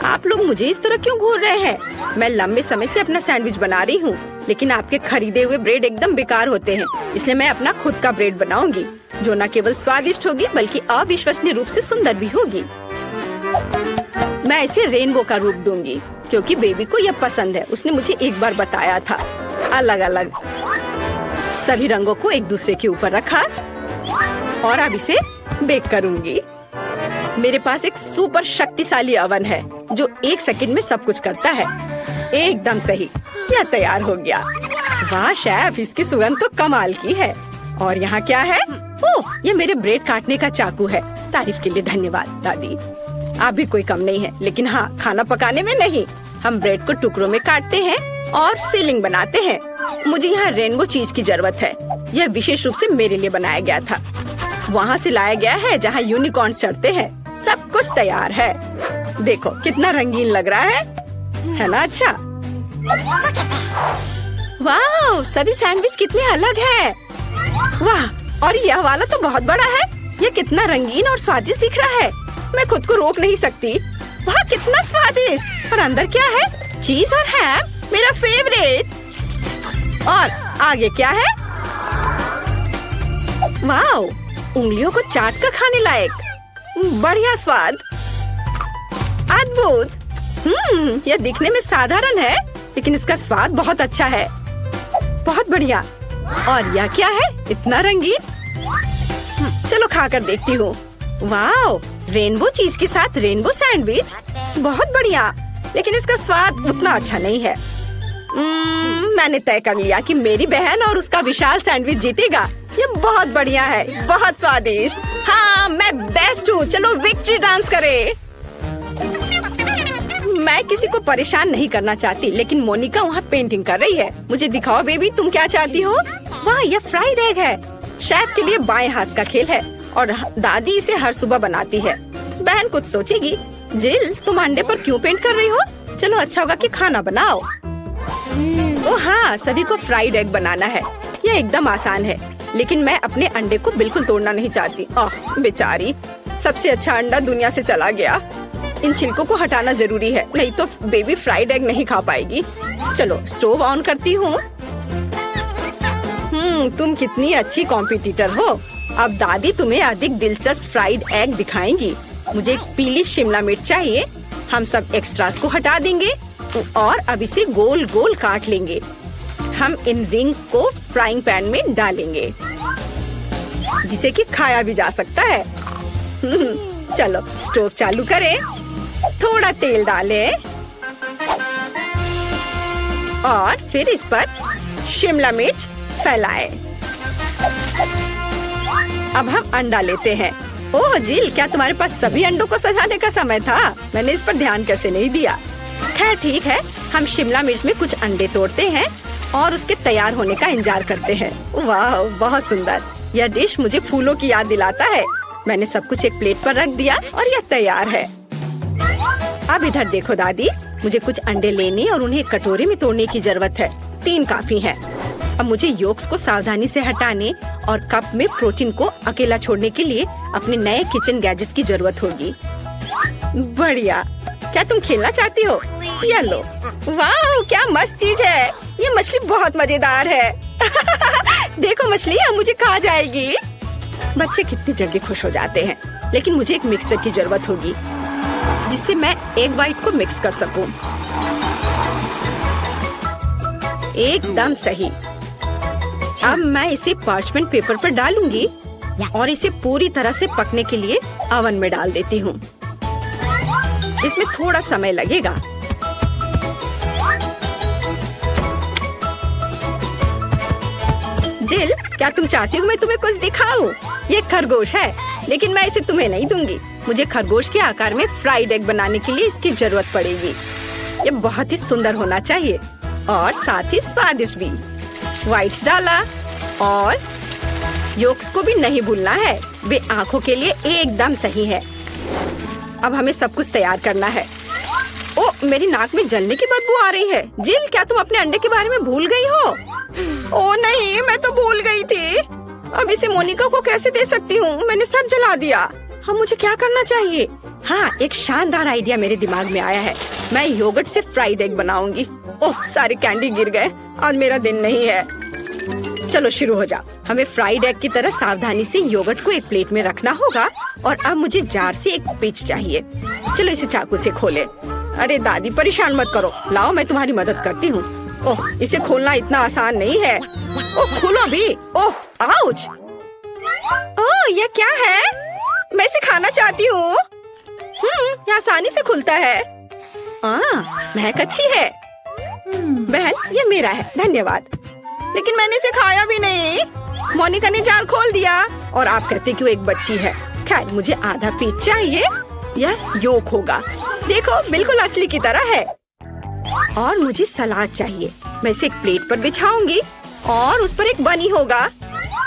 आप लोग मुझे इस तरह क्यों घूर रहे हैं? मैं लंबे समय से अपना सैंडविच बना रही हूँ, लेकिन आपके खरीदे हुए ब्रेड एकदम बेकार होते हैं। इसलिए मैं अपना खुद का ब्रेड बनाऊंगी जो न केवल स्वादिष्ट होगी बल्कि अविश्वसनीय रूप से सुंदर भी होगी। मैं इसे रेनबो का रूप दूंगी क्योंकि बेबी को यह पसंद है। उसने मुझे एक बार बताया था। अलग अलग सभी रंगों को एक दूसरे के ऊपर रखा और अब इसे बेक करूंगी। मेरे पास एक सुपर शक्तिशाली ओवन है जो 1 सेकंड में सब कुछ करता है। एकदम सही, यह तैयार हो गया। वाह शेफ, इसकी सुगंध तो कमाल की है। और यहाँ क्या है? ओह, ये मेरे ब्रेड काटने का चाकू है। तारीफ के लिए धन्यवाद दादी। आप भी कोई कम नहीं है, लेकिन हाँ, खाना पकाने में नहीं। हम ब्रेड को टुकड़ों में काटते हैं और फिलिंग बनाते हैं। मुझे यहाँ रेनबो चीज की जरूरत है। यह विशेष रूप से मेरे लिए बनाया गया था। वहाँ से लाया गया है जहाँ यूनिकॉर्न चढ़ते हैं। सब कुछ तैयार है। देखो कितना रंगीन लग रहा है ना? अच्छा, वाह, सभी सैंडविच कितने अलग है। वाह, और यह वाला तो बहुत बड़ा है। ये कितना रंगीन और स्वादिष्ट दिख रहा है। मैं खुद को रोक नहीं सकती। वाह, कितना स्वादिष्ट। और अंदर क्या है? चीज और हैम, मेरा फेवरेट। और आगे क्या है? वाह, उंगलियों को चाट कर खाने लायक। बढ़िया स्वाद, अद्भुत। यह दिखने में साधारण है लेकिन इसका स्वाद बहुत अच्छा है। बहुत बढ़िया। और यह क्या है? इतना रंगीन। चलो खाकर देखती हूँ। वाह, रेनबो चीज के साथ रेनबो सैंडविच, बहुत बढ़िया। लेकिन इसका स्वाद उतना अच्छा नहीं है। मैंने तय कर लिया कि मेरी बहन और उसका विशाल सैंडविच जीतेगा। ये बहुत बढ़िया है, बहुत स्वादिष्ट। हाँ, मैं बेस्ट हूँ। चलो विक्ट्री डांस करें। मैं किसी को परेशान नहीं करना चाहती, लेकिन मोनिका वहाँ पेंटिंग कर रही है। मुझे दिखाओ बेबी, तुम क्या चाहती हो? वाह, यह फ्राइड एग है। शेफ के लिए बाएं हाथ का खेल है और दादी इसे हर सुबह बनाती है। बहन कुछ सोचेगी। जिल, तुम अंडे पर क्यों पेंट कर रही हो? चलो अच्छा होगा कि खाना बनाओ। ओह हाँ, सभी को फ्राइड एग बनाना है। यह एकदम आसान है, लेकिन मैं अपने अंडे को बिल्कुल तोड़ना नहीं चाहती। ओह बेचारी, सबसे अच्छा अंडा दुनिया से चला गया। इन छिलकों को हटाना जरूरी है, नहीं तो बेबी फ्राइड एग नहीं खा पाएगी। चलो स्टोव ऑन करती हूँ। तुम कितनी अच्छी कॉम्पिटिटर हो। अब दादी तुम्हें अधिक दिलचस्प फ्राइड एग दिखाएंगी। मुझे एक पीली शिमला मिर्च चाहिए। हम सब एक्स्ट्रास को हटा देंगे और अब इसे गोल गोल काट लेंगे। हम इन रिंग को फ्राइंग पैन में डालेंगे, जिसे कि खाया भी जा सकता है। चलो स्टोव चालू करें, थोड़ा तेल डालें और फिर इस पर शिमला मिर्च फैलाएं। अब हम अंडा लेते हैं। ओह जिल, क्या तुम्हारे पास सभी अंडों को सजाने का समय था? मैंने इस पर ध्यान कैसे नहीं दिया। खैर ठीक है, हम शिमला मिर्च में कुछ अंडे तोड़ते हैं और उसके तैयार होने का इंतजार करते हैं। वाह, बहुत सुंदर। यह डिश मुझे फूलों की याद दिलाता है। मैंने सब कुछ एक प्लेट पर रख दिया और यह तैयार है। अब इधर देखो दादी, मुझे कुछ अंडे लेने और उन्हें एक कटोरे में तोड़ने की जरूरत है। 3 काफी है। अब मुझे योक्स को सावधानी से हटाने और कप में प्रोटीन को अकेला छोड़ने के लिए अपने नए किचन गैजेट की जरूरत होगी। बढ़िया। क्या तुम खेलना चाहती हो? ये लो। वाह, क्या मस्त चीज है। ये मछली बहुत मजेदार है। देखो मछली अब मुझे खा जाएगी। बच्चे कितनी जल्दी खुश हो जाते हैं। लेकिन मुझे एक मिक्सर की जरूरत होगी, जिससे मैं एग व्हाइट को मिक्स कर सकूं। एकदम सही। अब मैं इसे पार्चमेंट पेपर पर डालूंगी और इसे पूरी तरह से पकने के लिए ओवन में डाल देती हूँ। इसमें थोड़ा समय लगेगा। जिल, क्या तुम चाहती हो मैं तुम्हें कुछ दिखाऊं? ये खरगोश है, लेकिन मैं इसे तुम्हें नहीं दूंगी। मुझे खरगोश के आकार में फ्राइड एग बनाने के लिए इसकी जरूरत पड़ेगी। ये बहुत ही सुंदर होना चाहिए और साथ ही स्वादिष्ट भी। व्हाइट्स डाला और योक्स को भी नहीं भूलना है। वे आंखों के लिए एकदम सही है। अब हमें सब कुछ तैयार करना है। ओ, मेरी नाक में जलने की बदबू आ रही है। जिल, क्या तुम अपने अंडे के बारे में भूल गई हो? ओ नहीं, मैं तो भूल गई थी। अब इसे मोनिका को कैसे दे सकती हूँ? मैंने सब जला दिया। अब मुझे क्या करना चाहिए? हाँ, एक शानदार आइडिया मेरे दिमाग में आया है। मैं योगर्ट से फ्राइड एग बनाऊंगी। ओह, सारे कैंडी गिर गए। आज मेरा दिन नहीं है। चलो शुरू हो जाओ। हमें फ्राइड एग की तरह सावधानी से योगर्ट को एक प्लेट में रखना होगा और अब मुझे जार से एक पिंच चाहिए। चलो इसे चाकू से खोले। अरे दादी, परेशान मत करो। लाओ, मैं तुम्हारी मदद करती हूँ। ओह, इसे खोलना इतना आसान नहीं है। ओह, खोलो भी। ओह, आउच। ओह, यह क्या है? मैं इसे खाना चाहती हूँ। यह आसानी से खुलता है। महक अच्छी है। बहन, ये मेरा है, धन्यवाद। लेकिन मैंने इसे खाया भी नहीं। मोनिका ने जार खोल दिया और आप कहते कि वो एक बच्ची है। खैर, मुझे आधा पीस चाहिए। यह योक होगा। देखो, बिल्कुल असली की तरह है। और मुझे सलाद चाहिए। मैं इसे एक प्लेट पर बिछाऊंगी और उस पर एक बनी होगा।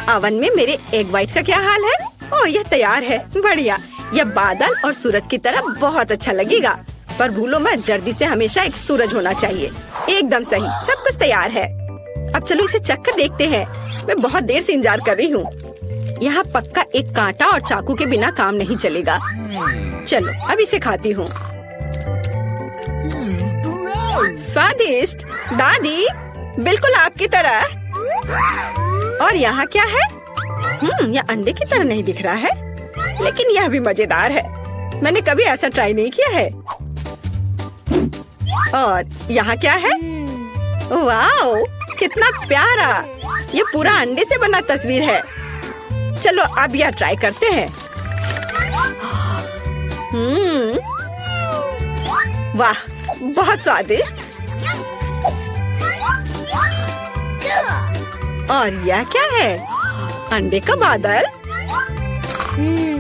ओवन में मेरे एग व्हाइट का क्या हाल है? ओह, यह तैयार है। बढ़िया। यह बादल और सूरज की तरह बहुत अच्छा लगेगा। पर भूलो मत, जर्दी से हमेशा एक सूरज होना चाहिए। एकदम सही, सब कुछ तैयार है। अब चलो इसे चख कर देखते हैं। मैं बहुत देर से इंतजार कर रही हूँ। यहाँ पक्का एक कांटा और चाकू के बिना काम नहीं चलेगा। चलो अब इसे खाती हूँ। स्वादिष्ट दादी, बिल्कुल आपकी तरह। और यहाँ क्या है? यह अंडे की तरह नहीं दिख रहा है, लेकिन यह भी मजेदार है। मैंने कभी ऐसा ट्राई नहीं किया है। और यहाँ क्या है? वाओ, कितना प्यारा! ये पूरा अंडे से बना तस्वीर है। चलो अब यह ट्राई करते हैं। वाह, बहुत स्वादिष्ट। और यह क्या है? अंडे का बादल।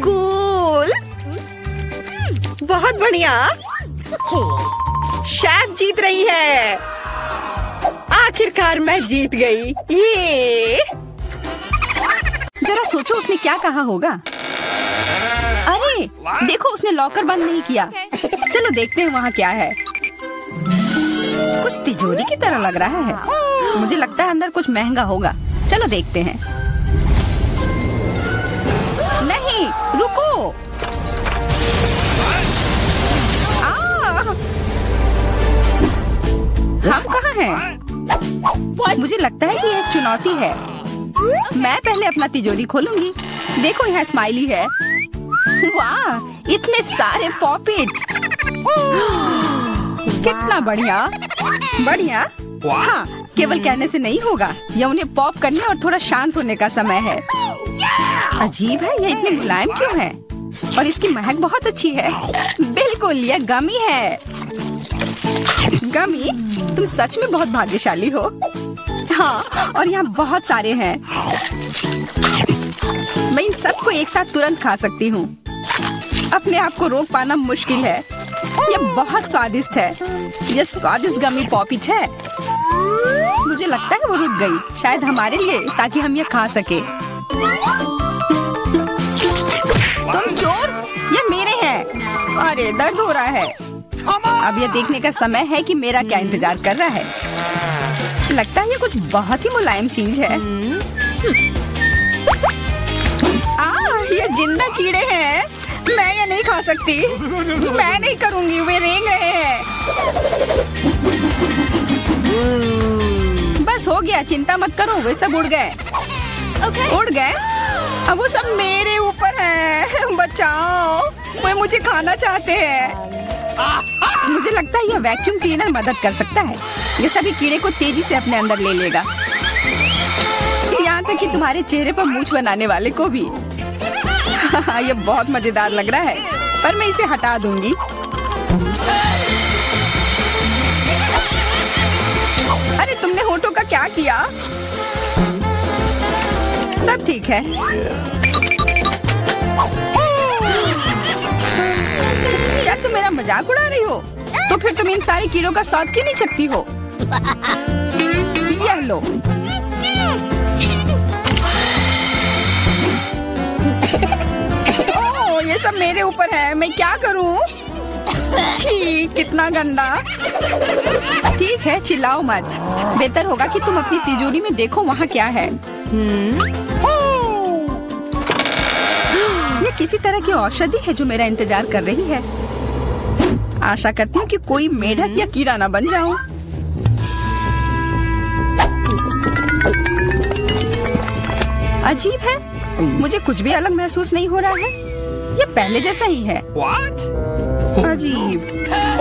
कूल, बहुत बढ़िया। शेफ जीत रही है। आखिरकार मैं जीत गई। ये जरा सोचो उसने क्या कहा होगा। अरे देखो, उसने लॉकर बंद नहीं किया। चलो देखते हैं वहाँ क्या है। कुछ तिजोरी की तरह लग रहा है। मुझे लगता है अंदर कुछ महंगा होगा। चलो देखते हैं। नहीं, रुको। हम कहाँ हैं? मुझे लगता है कि यह एक चुनौती है। मैं पहले अपना तिजोरी खोलूंगी। देखो, यहाँ स्माइली है। वाह, इतने सारे पॉपिट। कितना बढ़िया। बढ़िया। हाँ, केवल कहने से नहीं होगा। यह उन्हें पॉप करने और थोड़ा शांत होने का समय है। अजीब है, यह इतने मुलायम क्यों है? और इसकी महक बहुत अच्छी है। बिल्कुल, यह गमी है। गमी, तुम सच में बहुत भाग्यशाली हो। हाँ, और यहाँ बहुत सारे हैं। मैं इन सबको एक साथ तुरंत खा सकती हूँ। अपने आप को रोक पाना मुश्किल है। यह बहुत स्वादिष्ट है। यह स्वादिष्ट गमी पॉपिट है। मुझे लगता है वो रुक गई, शायद हमारे लिए, ताकि हम यह खा सके। तुम चोर, ये मेरे हैं। अरे दर्द हो रहा है। अब यह देखने का समय है कि मेरा क्या इंतजार कर रहा है। लगता है ये कुछ बहुत ही मुलायम चीज है। ये जिंदा कीड़े हैं। मैं ये नहीं खा सकती। मैं नहीं करूंगी, वे रेंग रहे हैं। बस हो गया, चिंता मत करो, वे सब उड़ गए। उड़ गए? अब वो सब मेरे ऊपर है। बचाओ, वे मुझे खाना चाहते हैं। मुझे लगता है यह वैक्यूम क्लीनर मदद कर सकता है। ये सभी कीड़े को तेजी से अपने अंदर ले लेगा, यहाँ तक कि तुम्हारे चेहरे पर मूंछ बनाने वाले को भी। यह बहुत मजेदार लग रहा है, पर मैं इसे हटा दूंगी। अरे तुमने होठों का क्या किया? सब ठीक है। क्या तुम मेरा मजाक उड़ा रही हो? तो फिर तुम इन सारे कीड़ों का स्वाद क्यों नहीं चखती हो? यह लो। ओह, ये सब मेरे ऊपर है। मैं क्या करूं? छी, कितना गंदा। ठीक है, चिल्लाओ मत। बेहतर होगा कि तुम अपनी तिजोरी में देखो वहाँ क्या है। ये किसी तरह की औषधि है जो मेरा इंतजार कर रही है। आशा करती हूँ कि कोई मेढक या कीड़ा ना बन जाऊं। अजीब है, मुझे कुछ भी अलग महसूस नहीं हो रहा है। ये पहले जैसा ही है। अजीब।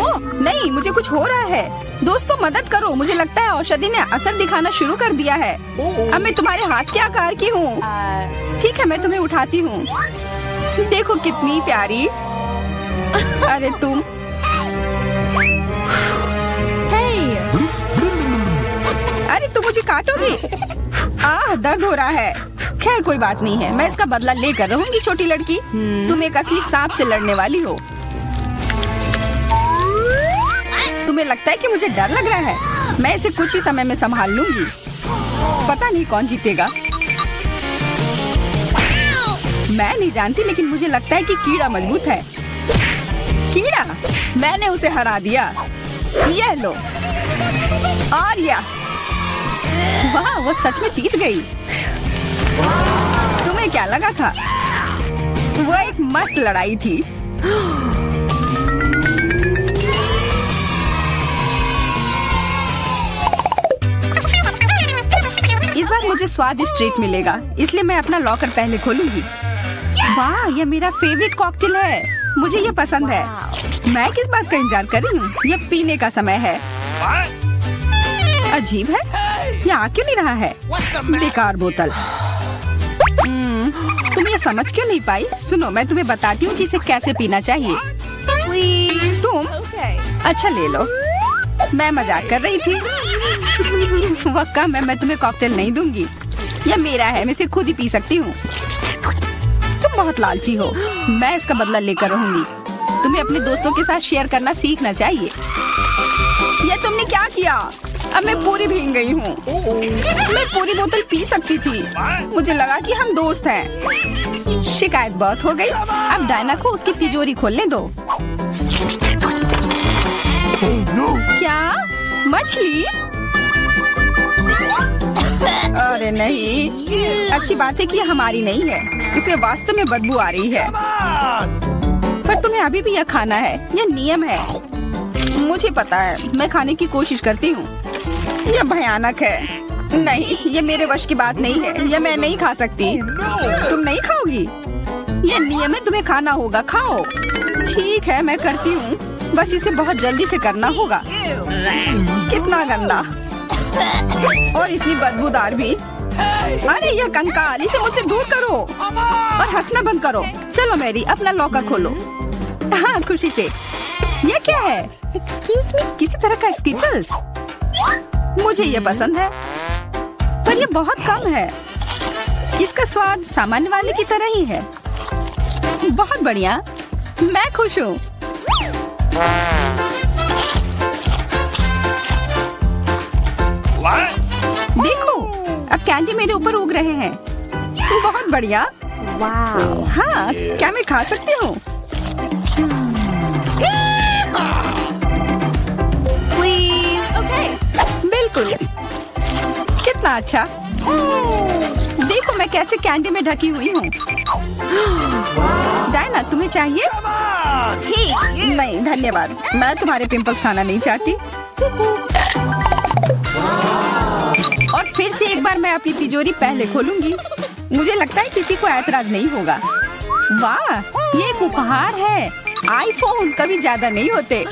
ओह नहीं, मुझे कुछ हो रहा है। दोस्तों मदद करो, मुझे लगता है औषधि ने असर दिखाना शुरू कर दिया है। अब मैं तुम्हारे हाथ के आकार की हूँ। ठीक है, मैं तुम्हें उठाती हूँ। देखो कितनी प्यारी। अरे तुम। अरे तुम मुझे काटोगी? दर्द हो रहा है। खैर कोई बात नहीं है, मैं इसका बदला लेकर रहूंगी। छोटी लड़की, तुम एक असली सांप से लड़ने वाली हो। तुम्हें लगता है कि मुझे डर लग रहा है? मैं इसे कुछ ही समय में संभाल लूंगी। पता नहीं कौन जीतेगा। मैं नहीं जानती, लेकिन मुझे लगता है कि कीड़ा मजबूत है। कीड़ा, मैंने उसे हरा दिया। ये लो। आर्या, वाह, वो सच में जीत गई। तुम्हें क्या लगा था? वो एक मस्त लड़ाई थी। इस बार मुझे स्वादिष्ट ट्रीट मिलेगा, इसलिए मैं अपना लॉकर पहले खोलूंगी। वाह, ये मेरा फेवरेट कॉकटेल है, मुझे ये पसंद है। मैं किस बात का इंतजार कर रही हूँ? ये पीने का समय है। अजीब है, ये आ क्यों नहीं रहा है? बेकार बोतल। तुम ये समझ क्यों नहीं पाई? सुनो, मैं तुम्हें बताती हूँ कि इसे कैसे पीना चाहिए। तुम अच्छा ले लो, मैं मजाक कर रही थी। वह कम है, मैं तुम्हें कॉकटेल नहीं दूंगी। यह मेरा है, मैं इसे खुद ही पी सकती हूँ। तुम बहुत लालची हो, मैं इसका बदला लेकर रहूंगी। तुम्हें अपने दोस्तों के साथ शेयर करना सीखना चाहिए। यह तुमने क्या किया? अब मैं पूरी भीग गई हूँ। मैं पूरी बोतल पी सकती थी, मुझे लगा कि हम दोस्त हैं। शिकायत बहुत हो गई। अब डायना को उसकी तिजोरी खोलने दो। क्या मछली? अरे नहीं, अच्छी बात है कि हमारी नहीं है, इसे वास्तव में बदबू आ रही है। पर तुम्हें अभी भी यह खाना है, यह नियम है। मुझे पता है, मैं खाने की कोशिश करती हूँ। यह भयानक है। नहीं, ये मेरे वश की बात नहीं है, यह मैं नहीं खा सकती। तुम नहीं खाओगी? यह नियम है, तुम्हें खाना होगा, खाओ। ठीक है, मैं करती हूँ, बस इसे बहुत जल्दी से करना होगा। कितना गंदा और इतनी बदबूदार भी। अरे यह कंकाल, इसे मुझसे दूर करो और हंसना बंद करो। चलो मैरी, अपना लॉकर खोलो। हाँ, खुशी से। यह क्या है? एक्सक्यूज मी, किसी तरह का स्किटल्स। मुझे ये पसंद है, पर ये बहुत कम है। इसका स्वाद सामान्य वाले की तरह ही है। बहुत बढ़िया, मैं खुश हूँ। देखो, अब कैंडी मेरे ऊपर उग रहे हैं। बहुत बढ़िया। हाँ, क्या मैं खा सकती हूँ? बिल्कुल। कितना अच्छा। देखो मैं कैसे कैंडी में ढकी हुई हूँ। डायना, तुम्हें चाहिए? नहीं धन्यवाद, मैं तुम्हारे पिंपल्स खाना नहीं चाहती। और फिर से एक बार मैं अपनी तिजोरी पहले खोलूंगी। मुझे लगता है किसी को ऐतराज नहीं होगा। वाह, ये एक उपहार है। आईफोन कभी ज्यादा नहीं होते।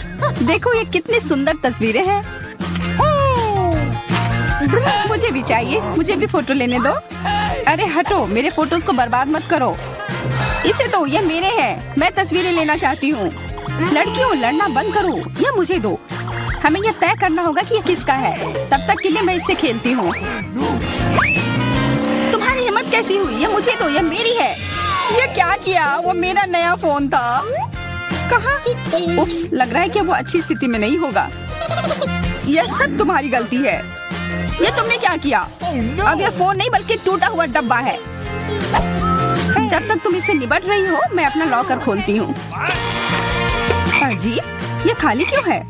देखो ये कितनी सुंदर तस्वीरें हैं। मुझे भी चाहिए, मुझे भी फोटो लेने दो। अरे हटो, मेरे फोटोज को बर्बाद मत करो। इसे दो, ये मेरे हैं। मैं तस्वीरें लेना चाहती हूँ। लड़कियों, लड़ना बंद करो, ये मुझे दो। हमें यह तय करना होगा कि यह किसका है। तब तक के लिए मैं इससे खेलती हूँ। तुम्हारी हिम्मत कैसी हुई? ये मुझे दो, ये मेरी है। ये क्या किया? वो मेरा नया फोन था। कहाँ? उप्स, लग रहा है कि वो अच्छी स्थिति में नहीं होगा। यह सब तुम्हारी गलती है। ये तुमने क्या किया? अब यह फोन नहीं बल्कि टूटा हुआ डब्बा है। जब तक तुम इससे निपट रही हो, मैं अपना लॉकर खोलती हूँ। अजीब, ये खाली क्यों है?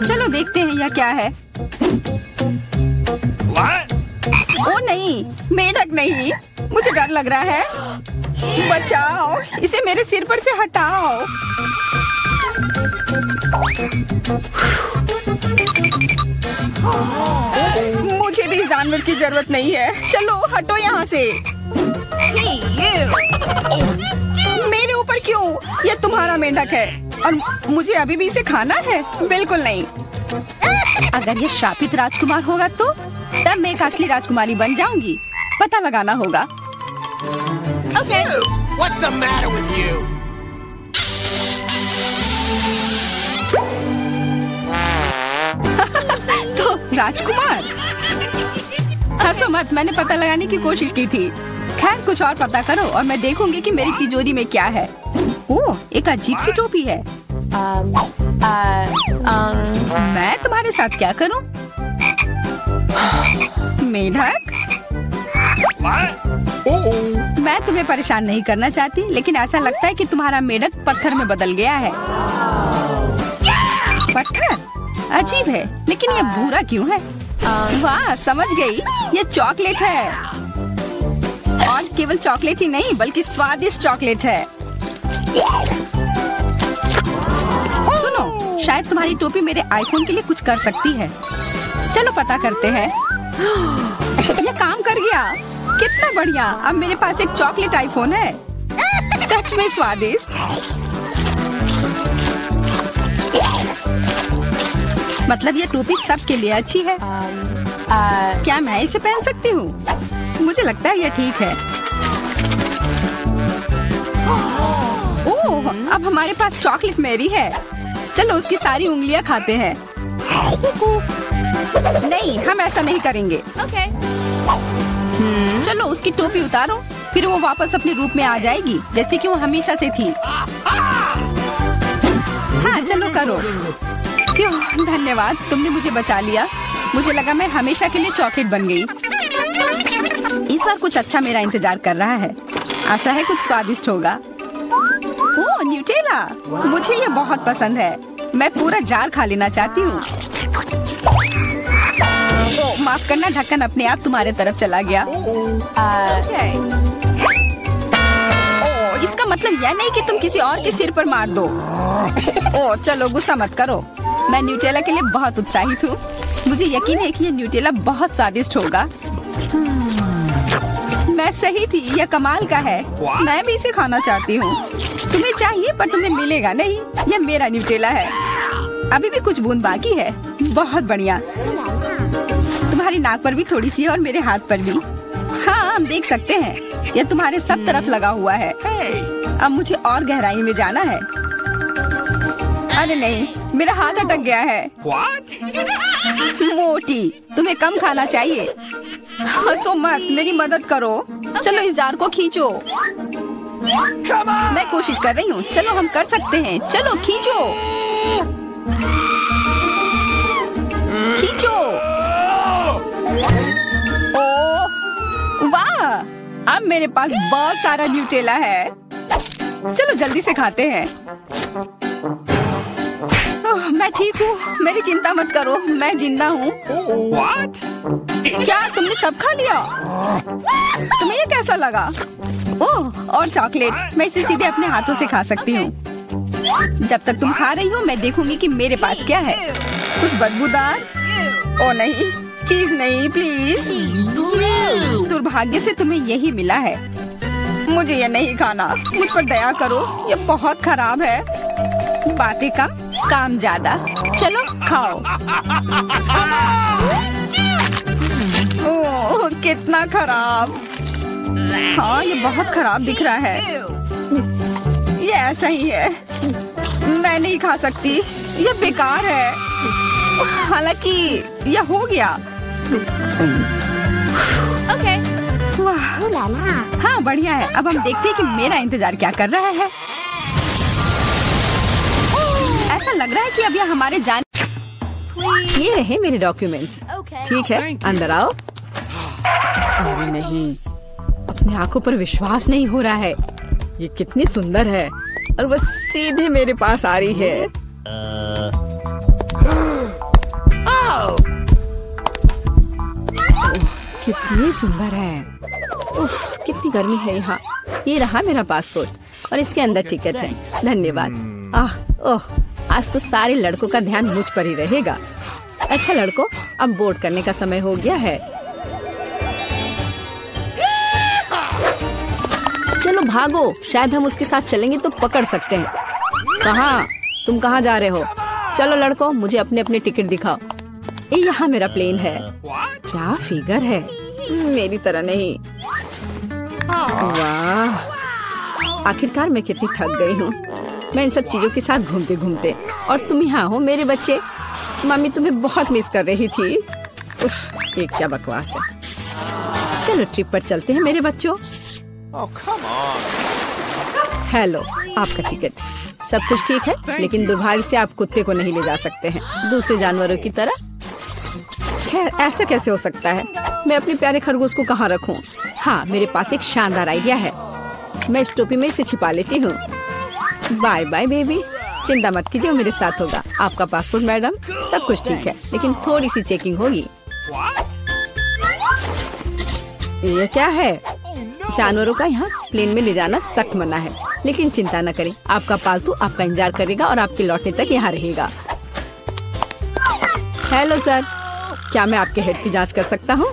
चलो देखते हैं यह क्या है। ओ नहीं, मेढक नहीं, मुझे डर लग रहा है। बचाओ, इसे मेरे सिर पर से हटाओ। मुझे भी इस जानवर की जरूरत नहीं है। चलो हटो यहाँ से। मेरे ऊपर क्यों? यह तुम्हारा मेंढक है और मुझे अभी भी इसे खाना है? बिल्कुल नहीं। अगर ये शापित राजकुमार होगा तो तब मैं एक असली राजकुमारी बन जाऊंगी। पता लगाना होगा। Okay. What's the matter with you? तो राजकुमार, हंसो मत, मैंने पता लगाने की कोशिश की थी। खैर कुछ और पता करो और मैं देखूंगी कि मेरी तिजोरी में क्या है। ओह, एक अजीब सी टोपी है। मैं तुम्हारे साथ क्या करूं? मेढक? मैं तुम्हें परेशान नहीं करना चाहती, लेकिन ऐसा लगता है कि तुम्हारा मेढक पत्थर में बदल गया है। पत्थर? अजीब है, लेकिन ये भूरा क्यों है? वाह, समझ गई, ये चॉकलेट है। और केवल चॉकलेट ही नहीं, बल्कि स्वादिष्ट चॉकलेट है। सुनो, शायद तुम्हारी टोपी मेरे आईफोन के लिए कुछ कर सकती है। चलो पता करते हैं। ये काम कर गया, कितना बढ़िया। अब मेरे पास एक चॉकलेट आईफोन है। सच में स्वादिष्ट। मतलब ये टोपी सबके लिए अच्छी है। क्या मैं इसे पहन सकती हूँ? मुझे लगता है ये ठीक है। ओह, अब हमारे पास चॉकलेट मैरी है। चलो उसकी सारी उंगलियां खाते हैं। नहीं, हम ऐसा नहीं करेंगे। चलो उसकी टोपी उतारो, फिर वो वापस अपने रूप में आ जाएगी, जैसे कि वो हमेशा से थी। हाँ, चलो करो। धन्यवाद, तुमने मुझे बचा लिया। मुझे लगा मैं हमेशा के लिए चॉकलेट बन गई। इस बार कुछ अच्छा मेरा इंतजार कर रहा है। आशा है कुछ स्वादिष्ट होगा। ओह, न्यूटेला, मुझे ये बहुत पसंद है। मैं पूरा जार खा लेना चाहती हूँ। ओह, माफ करना, ढक्कन अपने आप तुम्हारे तरफ चला गया। ओह, इसका मतलब यह नहीं कि तुम किसी और के सिर पर मार दो। ओह, चलो गुस्सा मत करो। मैं न्यूटेला के लिए बहुत उत्साहित हूँ। मुझे यकीन है कि ये न्यूटेला बहुत स्वादिष्ट होगा। मैं सही थी, यह कमाल का है। मैं भी इसे खाना चाहती हूँ। तुम्हें चाहिए पर तुम्हें मिलेगा नहीं। यह मेरा न्यूटेला है। अभी भी कुछ बूंद बाकी है। बहुत बढ़िया। तुम्हारी नाक पर भी थोड़ी सी है और मेरे हाथ पर भी। हाँ, हम देख सकते हैं। यह तुम्हारे सब तरफ लगा हुआ है। अब मुझे और गहराई में जाना है। अरे नहीं, मेरा हाथ अटक गया है। मोटी, तुम्हें कम खाना चाहिए। हंसो मत, मेरी मदद करो। चलो इस जार को खींचो। मैं कोशिश कर रही हूँ। चलो हम कर सकते हैं। चलो खींचो, खींचो। ओह वाह, अब मेरे पास बहुत सारा न्यूटेला है। चलो जल्दी से खाते हैं। मैं ठीक हूँ, मेरी चिंता मत करो, मैं जिंदा हूँ। क्या तुमने सब खा लिया? तुम्हें ये कैसा लगा? ओह, और चॉकलेट, मैं इसे सीधे अपने हाथों से खा सकती हूँ। जब तक तुम खा रही हो, मैं देखूंगी कि मेरे पास क्या है। कुछ बदबूदार? ओ नहीं, चीज नहीं, प्लीज। दुर्भाग्य से तुम्हें यही मिला है। मुझे ये नहीं खाना, मुझ पर दया करो, ये बहुत खराब है। बातें कम, काम ज्यादा। चलो खाओ। ओह, कितना खराब। हाँ, ये बहुत खराब दिख रहा है। ये ऐसा ही है, मैं नहीं खा सकती, ये बेकार है। हालांकि यह हो गया। वाह, हाँ बढ़िया है। अब हम देखते हैं कि मेरा इंतजार क्या कर रहा है। ऐसा लग रहा है कि अब यह हमारे ये रहे मेरे डॉक्यूमेंट्स। ठीक है, अंदर आओ। अरे नहीं, अपनी आंखों पर विश्वास नहीं हो रहा है। ये कितनी सुंदर है और बस सीधे मेरे पास आ रही है। कितनी सुंदर है। उफ, कितनी गर्मी है यहाँ। ये रहा मेरा पासपोर्ट और इसके अंदर टिकट है। धन्यवाद। ओह, आज तो सारे लड़कों का ध्यान मुझ पर ही रहेगा। अच्छा लड़कों, अब बोर्ड करने का समय हो गया है। चलो भागो, शायद हम उसके साथ चलेंगे तो पकड़ सकते हैं। कहाँ? तुम कहाँ जा रहे हो? चलो लड़कों, मुझे अपने अपने टिकट दिखाओ। ये यहाँ मेरा प्लेन है। क्या फिगर है, मेरी तरह नहीं। वाह, आखिरकार मैं कितनी थक गई हूँ। मैं इन सब चीजों के साथ घूमते घूमते, और तुम यहाँ हो मेरे बच्चे। मम्मी तुम्हें बहुत मिस कर रही थी। उफ, ये क्या बकवास है। चलो ट्रिप पर चलते हैं मेरे बच्चों। हेलो, आपका टिकट। सब कुछ ठीक है, लेकिन दुर्भाग्य से आप कुत्ते को नहीं ले जा सकते हैं, दूसरे जानवरों की तरह। खैर ऐसा कैसे हो सकता है? मैं अपने प्यारे खरगोश को कहाँ रखूं? हाँ, मेरे पास एक शानदार आइडिया है। मैं इस टोपी में इसे छिपा लेती हूँ। बाय बाय बेबी, चिंता मत कीजिए, वो मेरे साथ होगा। आपका पासपोर्ट मैडम, सब कुछ ठीक है, लेकिन थोड़ी सी चेकिंग होगी। ये क्या है? जानवरों का यहाँ प्लेन में ले जाना सख्त मना है, लेकिन चिंता न करें, आपका पालतू आपका इंतजार करेगा और आपके लौटने तक यहाँ रहेगा। हेलो सर, क्या मैं आपके हेड की जांच कर सकता हूँ?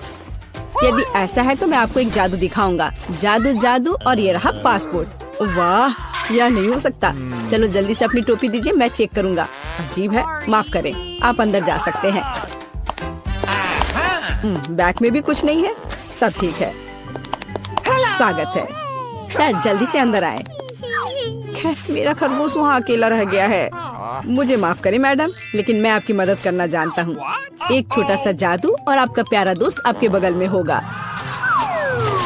यदि ऐसा है तो मैं आपको एक जादू दिखाऊंगा। जादू जादू, और ये रहा पासपोर्ट। वाह, यह नहीं हो सकता। चलो जल्दी से अपनी टोपी दीजिए, मैं चेक करूंगा। अजीब है, माफ करें, आप अंदर जा सकते हैं। बैग में भी कुछ नहीं है, सब ठीक है। स्वागत है सर, जल्दी से अंदर आए। खैर, मेरा खरगोश वहाँ अकेला रह गया है। मुझे माफ करें मैडम, लेकिन मैं आपकी मदद करना जानता हूँ। एक छोटा सा जादू और आपका प्यारा दोस्त आपके बगल में होगा।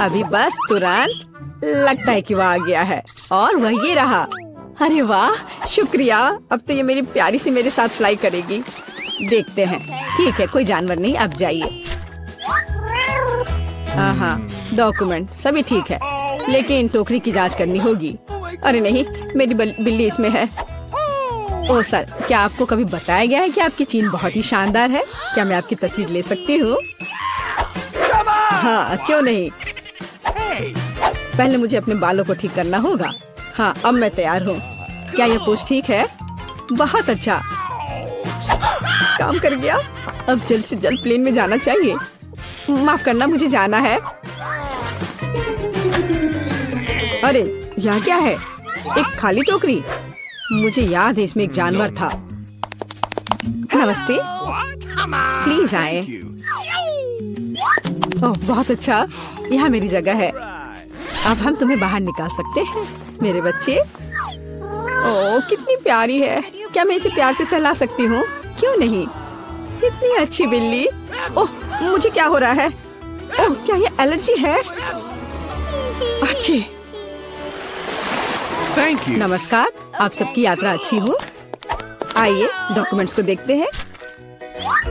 अभी बस तुरंत, लगता है कि वह आ गया है, और वह ये रहा। अरे वाह, शुक्रिया। अब तो ये मेरी प्यारी सी मेरे साथ फ्लाई करेगी। देखते हैं। ठीक है, कोई जानवर नहीं, आप जाइए। हाँ, डॉक्यूमेंट सभी ठीक है, लेकिन टोकरी की जांच करनी होगी। अरे नहीं, मेरी बिल्ली इसमें है। ओह सर, क्या आपको कभी बताया गया है कि आपकी चीन बहुत ही शानदार है? क्या मैं आपकी तस्वीर ले सकती हूँ? हाँ, क्यों नहीं। पहले मुझे अपने बालों को ठीक करना होगा। हाँ, अब मैं तैयार हूँ। क्या यह पोज ठीक है? बहुत अच्छा, काम कर गया। अब जल्द से जल्द प्लेन में जाना चाहिए। माफ करना, मुझे जाना है। अरे यहाँ क्या है? एक खाली टोकरी। मुझे याद है इसमें एक जानवर था। नमस्ते, प्लीज आए। ओह बहुत अच्छा, यहाँ मेरी जगह है। अब हम तुम्हें बाहर निकाल सकते हैं मेरे बच्चे। ओह कितनी प्यारी है। क्या मैं इसे प्यार से सहला सकती हूँ? क्यों नहीं, इतनी अच्छी बिल्ली। ओह मुझे क्या हो रहा है? ओह क्या ये एलर्जी है? अच्छी। नमस्कार, आप सबकी यात्रा अच्छी हो। आइए डॉक्यूमेंट्स को देखते हैं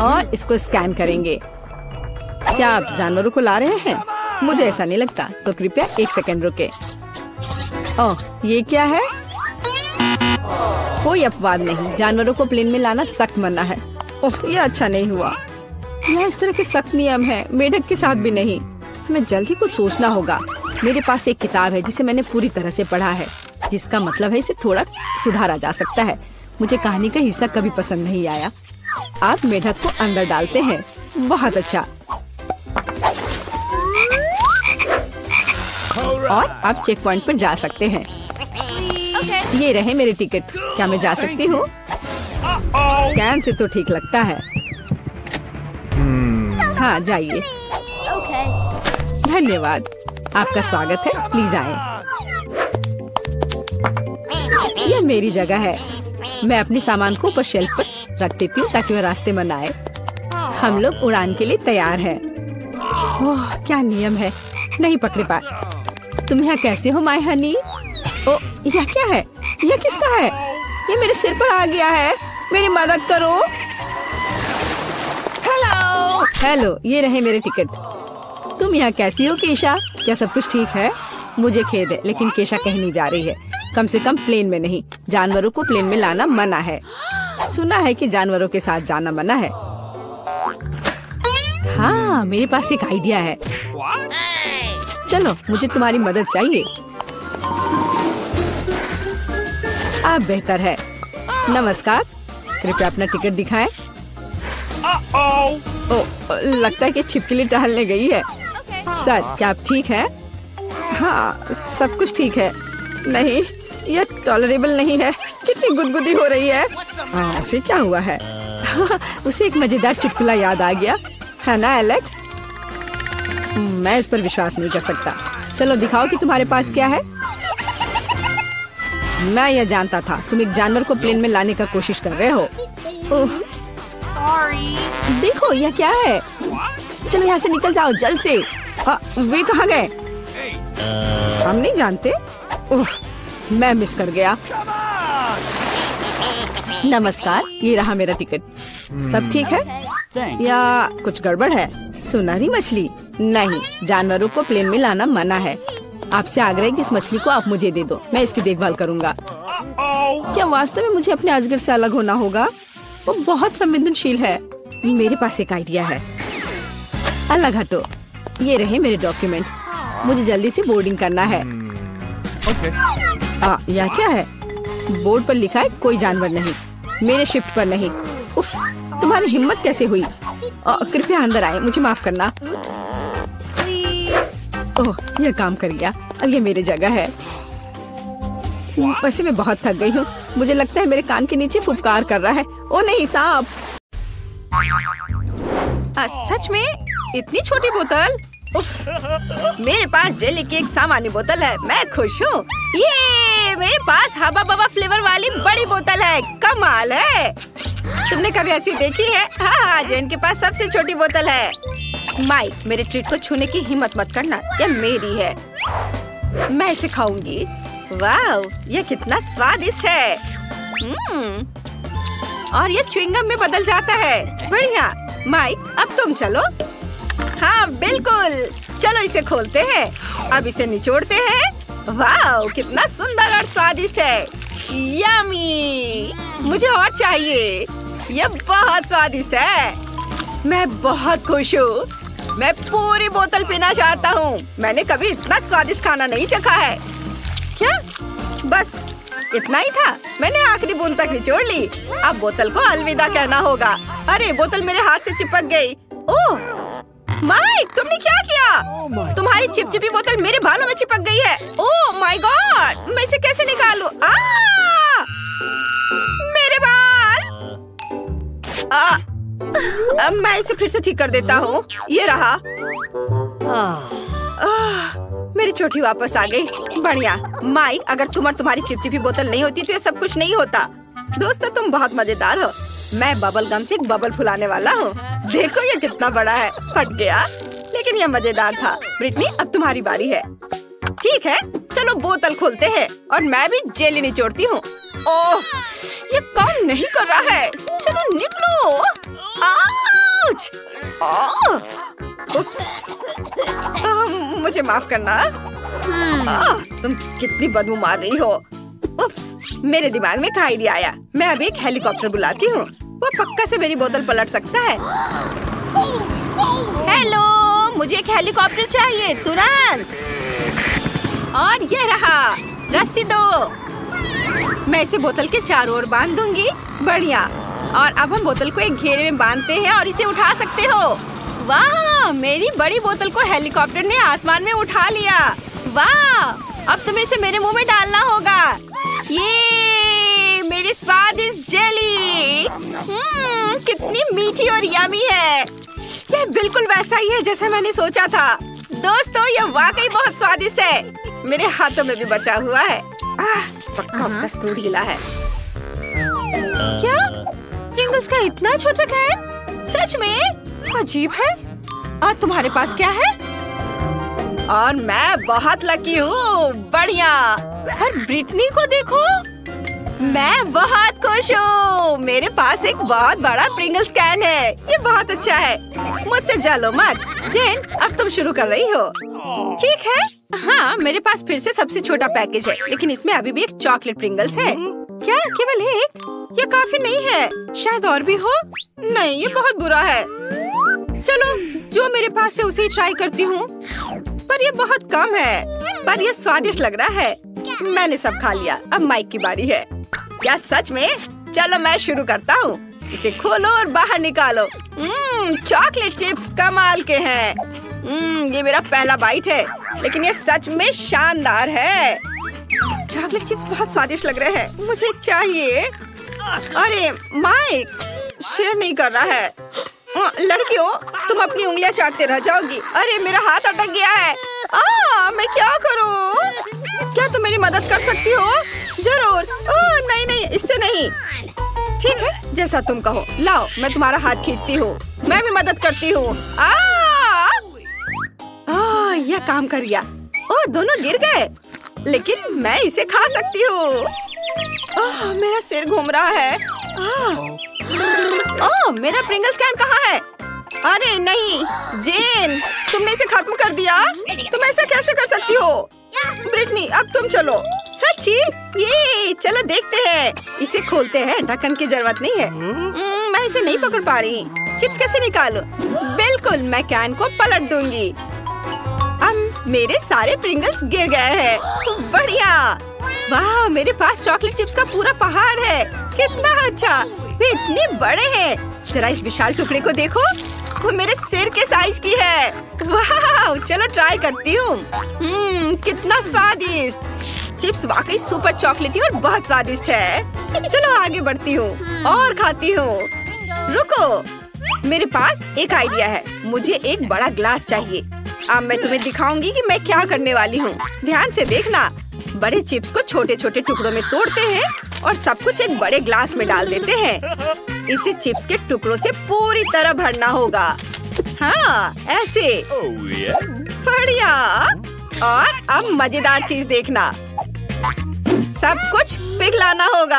और इसको स्कैन करेंगे। क्या आप जानवरों को ला रहे हैं? मुझे ऐसा नहीं लगता, तो कृपया 1 सेकंड रुके। ओह ये क्या है? कोई अपवाद नहीं, जानवरों को प्लेन में लाना सख्त मना है। ओह ये अच्छा नहीं हुआ। यहाँ इस तरह के सख्त नियम है, मेढक के साथ भी नहीं। हमें जल्दी कुछ सोचना होगा। मेरे पास एक किताब है जिसे मैंने पूरी तरह से पढ़ा है, जिसका मतलब है इसे थोड़ा सुधारा जा सकता है। मुझे कहानी का हिस्सा कभी पसंद नहीं आया। आप मेढक को अंदर डालते हैं, बहुत अच्छा। और आप चेक पॉइंट पर जा सकते हैं। ये रहे मेरे टिकट। क्या मैं जा सकती हूँ? स्कैन से तो ठीक लगता है। हाँ जाइए। धन्यवाद, आपका स्वागत है, प्लीज आए। यह मेरी जगह है। मैं अपने सामान को ऊपर शेल्फ पर रख देती हूँ ताकि वह रास्ते में न आए। हम लोग उड़ान के लिए तैयार हैं। ओह क्या नियम है, नहीं पकड़े पाए। तुम यहाँ कैसे हो माय हनी? ओ यह क्या है? यह किसका है? ये मेरे सिर पर आ गया है, मेरी मदद करो। हेलो हेलो, ये रहे मेरे टिकट। तुम यहाँ कैसी हो केशा? क्या सब कुछ ठीक है? मुझे खेद है, लेकिन केशा कहीं नहीं जा रही है, कम से कम प्लेन में नहीं। जानवरों को प्लेन में लाना मना है। सुना है कि जानवरों के साथ जाना मना है। हाँ मेरे पास एक आइडिया है। चलो मुझे तुम्हारी मदद चाहिए। आप बेहतर है। नमस्कार, कृपया अपना टिकट दिखाएं। ओ, लगता है कि छिपकली टहलने गई है। सर क्या आप ठीक हैं? हाँ सब कुछ ठीक है। नहीं यह टॉलरेबल नहीं है, कितनी गुदगुदी हो रही है। उसे क्या हुआ है? उसे एक मजेदार चुटकुला याद आ गया है ना एलेक्स? मैं इस पर विश्वास नहीं कर सकता। चलो दिखाओ कि तुम्हारे पास क्या है। मैं यह जानता था, तुम एक जानवर को प्लेन में लाने का कोशिश कर रहे हो। देखो यह क्या है। चलो यहाँ से निकल जाओ जल्द से। वे कहाँ गए? हम नहीं जानते। मैं मिस कर गया। नमस्कार, ये रहा मेरा टिकट। सब ठीक है? या कुछ गड़बड़ है? सुनहरी मछली नहीं, जानवरों को प्लेन में लाना मना है। आपसे आग्रह है कि इस मछली को आप मुझे दे दो, मैं इसकी देखभाल करूंगा। क्या वास्तव में मुझे अपने अजगर से अलग होना होगा? वो बहुत संवेदनशील है। मेरे पास एक आइडिया है। अलग हटो। ये रहे मेरे डॉक्यूमेंट। मुझे जल्दी से बोर्डिंग करना है। यह क्या है? बोर्ड पर लिखा है कोई जानवर नहीं, मेरे शिफ्ट पर नहीं। उफ, तुम्हारी हिम्मत कैसे हुई? कृपया अंदर आए, मुझे माफ करना। ओह, यह काम कर गया। अब ये मेरी जगह है। वैसे मैं बहुत थक गई हूँ। मुझे लगता है मेरे कान के नीचे फुफकार कर रहा है। ओ नहीं, सांप। सच में? इतनी छोटी बोतल? उफ, मेरे पास जेली की एक सामान्य बोतल है। मैं खुश हूँ। ये मेरे पास हबा बबा फ्लेवर वाली बड़ी बोतल है। कमाल है। तुमने कभी ऐसी देखी है? हाँ, जेन के पास सबसे छोटी बोतल है। माइक, मेरे ट्रीट को छूने की हिम्मत मत करना, यह मेरी है। मैं इसे खाऊंगी। वाह, यह कितना स्वादिष्ट है। और यह च्युइंगम में बदल जाता है। बढ़िया। माइक, अब तुम चलो। हाँ बिल्कुल, चलो इसे खोलते हैं। अब इसे निचोड़ते हैं। वाह, कितना सुंदर और स्वादिष्ट है। यम्मी, मुझे और चाहिए। यह बहुत स्वादिष्ट है। मैं बहुत खुश हूँ। मैं पूरी बोतल पीना चाहता हूँ। मैंने कभी इतना स्वादिष्ट खाना नहीं चखा है। क्या? बस इतना ही था? मैंने आखिरी बूंद तक निचोड़ ली। अब बोतल को अलविदा कहना होगा। अरे, बोतल मेरे हाथ से चिपक गई। ओह माइक, तुमने क्या किया? तुम्हारी चिपचिपी बोतल मेरे बालों में चिपक गई है। ओह माय गॉड, मैं इसे कैसे निकालूं? मेरे बाल। अब मैं इसे फिर से ठीक कर देता हूँ। ये रहा। मेरी चोटी वापस आ गई। बढ़िया। माइक, अगर तुम और तुम्हारी चिपचिपी बोतल नहीं होती तो ये सब कुछ नहीं होता। दोस्तों, तुम बहुत मजेदार हो। मैं बबल गम से एक बबल फुलाने वाला हूँ। देखो ये कितना बड़ा है। फट गया, लेकिन ये मजेदार था। ब्रिटनी, अब तुम्हारी बारी है। ठीक है, चलो बोतल खोलते हैं और मैं भी जेली निचोड़ती हूँ। ओह, ये काम नहीं कर रहा है। चलो निकलो। आउच! उप्स। मुझे माफ करना। तुम कितनी बदबू मार रही हो। उप्स, मेरे दिमाग में एक आइडिया आया। मैं अभी एक हेलीकॉप्टर बुलाती हूँ। वो पक्का से मेरी बोतल पलट सकता है। हेलो, मुझे एक हेलीकॉप्टर चाहिए तुरंत। और ये रहा, रस्सी दो। मैं इसे बोतल के चारों ओर बांध दूंगी। बढ़िया। और अब हम बोतल को एक घेरे में बांधते हैं और इसे उठा सकते हो। वाह, मेरी बड़ी बोतल को हेलीकॉप्टर ने आसमान में उठा लिया। वाह, अब तुम्हें इसे मेरे मुंह में डालना होगा। ये मेरी स्वादिष्ट जेली। कितनी मीठी और यमी है। यह बिल्कुल वैसा ही है जैसा मैंने सोचा था। दोस्तों, यह वाकई बहुत स्वादिष्ट है। मेरे हाथों में भी बचा हुआ है। पक्का उसका स्क्रू ढीला है। क्या? प्रिंगल्स का इतना छोटा कैन? सच में? अजीब है। और तुम्हारे पास क्या है? और मैं बहुत लकी हूँ। बढ़िया। और ब्रिटनी को देखो, मैं बहुत खुश हूँ। मेरे पास एक बहुत बड़ा प्रिंगल्स कैन है। ये बहुत अच्छा है। मुझसे जलो मत। जेन, अब तुम शुरू कर रही हो। ठीक है। हाँ, मेरे पास फिर से सबसे छोटा पैकेज है, लेकिन इसमें अभी भी एक चॉकलेट प्रिंगल्स है। क्या केवल एक? ये काफी नहीं है। शायद और भी हो। नहीं, ये बहुत बुरा है। चलो, जो मेरे पास है उसे ही ट्राई करती हूँ। पर ये बहुत कम है। पर ये स्वादिष्ट लग रहा है। मैंने सब खा लिया। अब माइक की बारी है। क्या सच में? चलो मैं शुरू करता हूँ। इसे खोलो और बाहर निकालो। चॉकलेट चिप्स कमाल के हैं। ये मेरा पहला बाइट है, लेकिन ये सच में शानदार है। चॉकलेट चिप्स बहुत स्वादिष्ट लग रहे हैं। मुझे चाहिए। अरे माइक, शेयर नहीं कर रहा है। लड़कियों, तुम अपनी उंगलियां चाटते रह जाओगी। अरे मेरा हाथ अटक गया है। मैं क्या करूं? क्या तुम मेरी मदद कर सकती हो? जरूर। नहीं नहीं, इससे नहीं। ठीक है, जैसा तुम कहो। लाओ, मैं तुम्हारा हाथ खींचती हूँ। मैं भी मदद करती हूँ। यह काम कर गया। दोनों गिर गए, लेकिन मैं इसे खा सकती हूँ। मेरा सिर घूम रहा है। मेरा प्रिंगल्स कैन कहाँ है? अरे नहीं जेन, तुमने इसे खत्म कर दिया। तुम ऐसा कैसे कर सकती हो? ब्रिटनी अब तुम चलो। सच्ची? ये चलो देखते हैं। इसे खोलते हैं, ढक्कन की जरूरत नहीं है। मैं इसे नहीं पकड़ पा रही। चिप्स कैसे निकालूं? बिल्कुल, मैं कैन को पलट दूंगी। अब मेरे सारे प्रिंगल्स गिर गए हैं। बढ़िया। वाह, मेरे पास चॉकलेट चिप्स का पूरा पहाड़ है। कितना अच्छा। वे इतने बड़े हैं। जरा इस विशाल टुकड़े को देखो, वो मेरे सिर के साइज की है। वाह, चलो ट्राई करती हूँ। कितना स्वादिष्ट। चिप्स वाकई सुपर चॉकलेटी और बहुत स्वादिष्ट है। चलो आगे बढ़ती हूँ और खाती हूँ। रुको, मेरे पास एक आइडिया है। मुझे एक बड़ा ग्लास चाहिए। अब मैं तुम्हें दिखाऊंगी कि मैं क्या करने वाली हूँ। ध्यान से देखना। बड़े चिप्स को छोटे छोटे टुकड़ों में तोड़ते हैं और सब कुछ एक बड़े ग्लास में डाल देते हैं। इसे चिप्स के टुकड़ों से पूरी तरह भरना होगा। हाँ, ऐसे। बढ़िया। और अब मजेदार चीज देखना। सब कुछ पिघलाना होगा।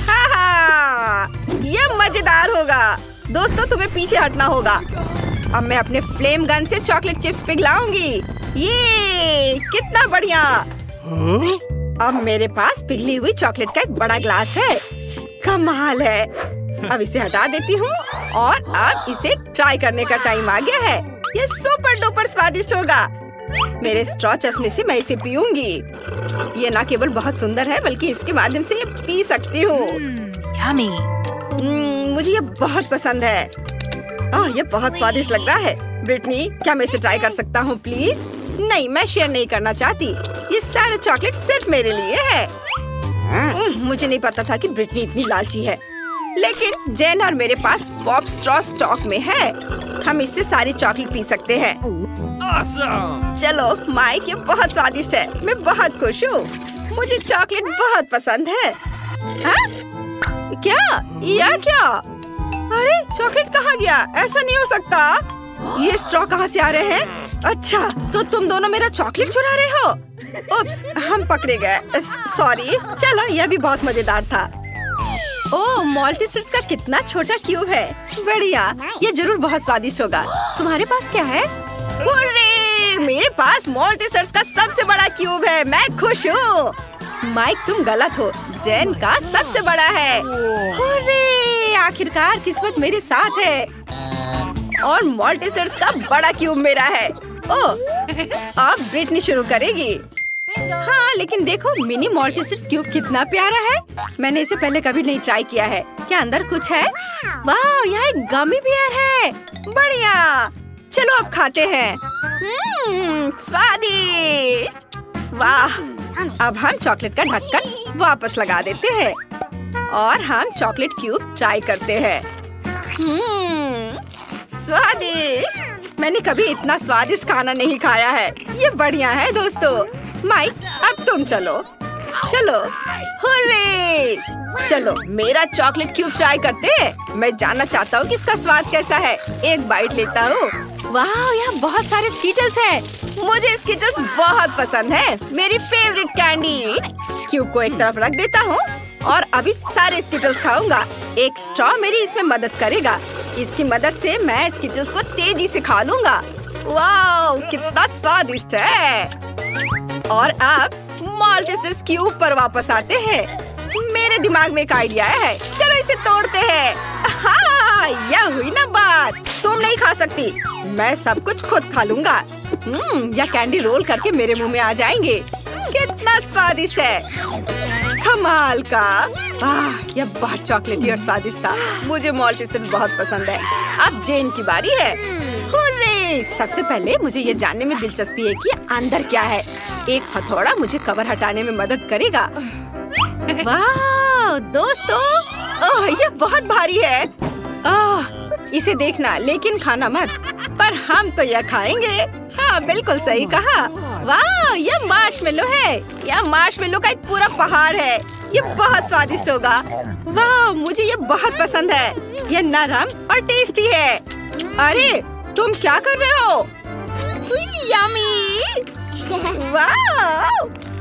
हाँ, ये मजेदार होगा। दोस्तों, तुम्हें पीछे हटना होगा। अब मैं अपने फ्लेम गन से चॉकलेट चिप्स पिघलाऊंगी। ये कितना बढ़िया। अब मेरे पास पिघली हुई चॉकलेट का एक बड़ा ग्लास है। कमाल है। अब इसे हटा देती हूँ और अब इसे ट्राई करने का टाइम आ गया है। ये सुपर डुपर स्वादिष्ट होगा। मेरे स्ट्रॉ चश्मे से मैं इसे पीऊंगी। ये न केवल बहुत सुंदर है बल्कि इसके माध्यम से ये पी सकती हूँ। मुझे ये बहुत पसंद है। ये बहुत स्वादिष्ट लग रहा है। ब्रिटनी, क्या मैं इसे ट्राई कर सकता हूँ प्लीज? नहीं, मैं शेयर नहीं करना चाहती। ये सारे चॉकलेट सिर्फ मेरे लिए है। मुझे नहीं पता था कि ब्रिटनी इतनी लालची है। लेकिन जेन और मेरे पास पॉप स्ट्रॉ स्टॉक में है। हम इससे सारी चॉकलेट पी सकते हैं। awesome! चलो माइक, ये बहुत स्वादिष्ट है। मैं बहुत खुश हूँ। मुझे चॉकलेट बहुत पसंद है। क्या? या क्या? अरे चॉकलेट कहाँ गया? ऐसा नहीं हो सकता। ये स्ट्रॉ कहाँ से आ रहे हैं? अच्छा, तो तुम दोनों मेरा चॉकलेट चुरा रहे हो? उप्स, हम पकड़े गए। सॉरी। चलो, यह भी बहुत मजेदार था। ओह, मॉल्टीसर्स का कितना छोटा क्यूब है। बढ़िया, ये जरूर बहुत स्वादिष्ट होगा। तुम्हारे पास क्या है? अरे, मेरे पास मॉल्टीसर्स का सबसे बड़ा क्यूब है। मैं खुश हूँ। माइक, तुम गलत हो। जेन का सबसे बड़ा है। अरे, आखिरकार किस्मत मेरे साथ है और मॉल्टीसर्स का बड़ा क्यूब मेरा है। ओह, अब ब्रिटनी शुरू करेगी। हाँ, लेकिन देखो मिनी मॉल्टीसर्स क्यूब कितना प्यारा है। मैंने इसे पहले कभी नहीं ट्राई किया है। क्या अंदर कुछ है? वाह, यहाँ एक गमी बियर है। बढ़िया। चलो अब खाते हैं। स्वादिष्ट। वाह। अब हम चॉकलेट का ढक्कन वापस लगा देते हैं और हम चॉकलेट क्यूब ट्राई करते हैं। स्वादिष्ट। मैंने कभी इतना स्वादिष्ट खाना नहीं खाया है। ये बढ़िया है दोस्तों। माइक, अब तुम चलो। चलो, हुर्रे! चलो मेरा चॉकलेट क्यूब ट्राई करते हैं। मैं जानना चाहता हूँ कि इसका स्वाद कैसा है। एक बाइट लेता हूँ। वाह, यहाँ बहुत सारे स्कीटल्स हैं। मुझे स्कीटल्स बहुत पसंद है। मेरी फेवरेट कैंडी। क्यूब को एक तरफ रख देता हूँ और अभी सारे स्कीटल्स खाऊंगा। एक स्ट्रॉ मेरी इसमें मदद करेगा। इसकी मदद से मैं स्कीटल्स को तेजी से खा लूंगा। वाह, कितना स्वादिष्ट है। और अब मॉल्टीसर्स क्यूब पर वापस आते हैं। मेरे दिमाग में एक आइडिया है। चलो इसे तोड़ते हैं। हाँ, यह हुई ना बात। तुम नहीं खा सकती। मैं सब कुछ खुद खा लूंगा। यह कैंडी रोल करके मेरे मुंह में आ जाएंगे। कितना स्वादिष्ट है। कमाल का। यह बहुत चॉकलेटी और स्वादिष्ट था। मुझे मॉल्टीसर्स बहुत पसंद है। अब जेन की बारी है। हुर्रे! सबसे पहले मुझे ये जानने में दिलचस्पी है कि अंदर क्या है। एक हथौड़ा मुझे कवर हटाने में मदद करेगा। वाह दोस्तों, ओह ये बहुत भारी है। इसे देखना लेकिन खाना मत। पर हम तो यह खाएंगे। हाँ बिल्कुल सही कहा। वाह, यह मार्शमेलो है। यह मार्शमेलो का एक पूरा पहाड़ है। ये बहुत स्वादिष्ट होगा। वाह, मुझे ये बहुत पसंद है। यह नरम और टेस्टी है। अरे तुम क्या कर रहे हो? यम्मी। वाह,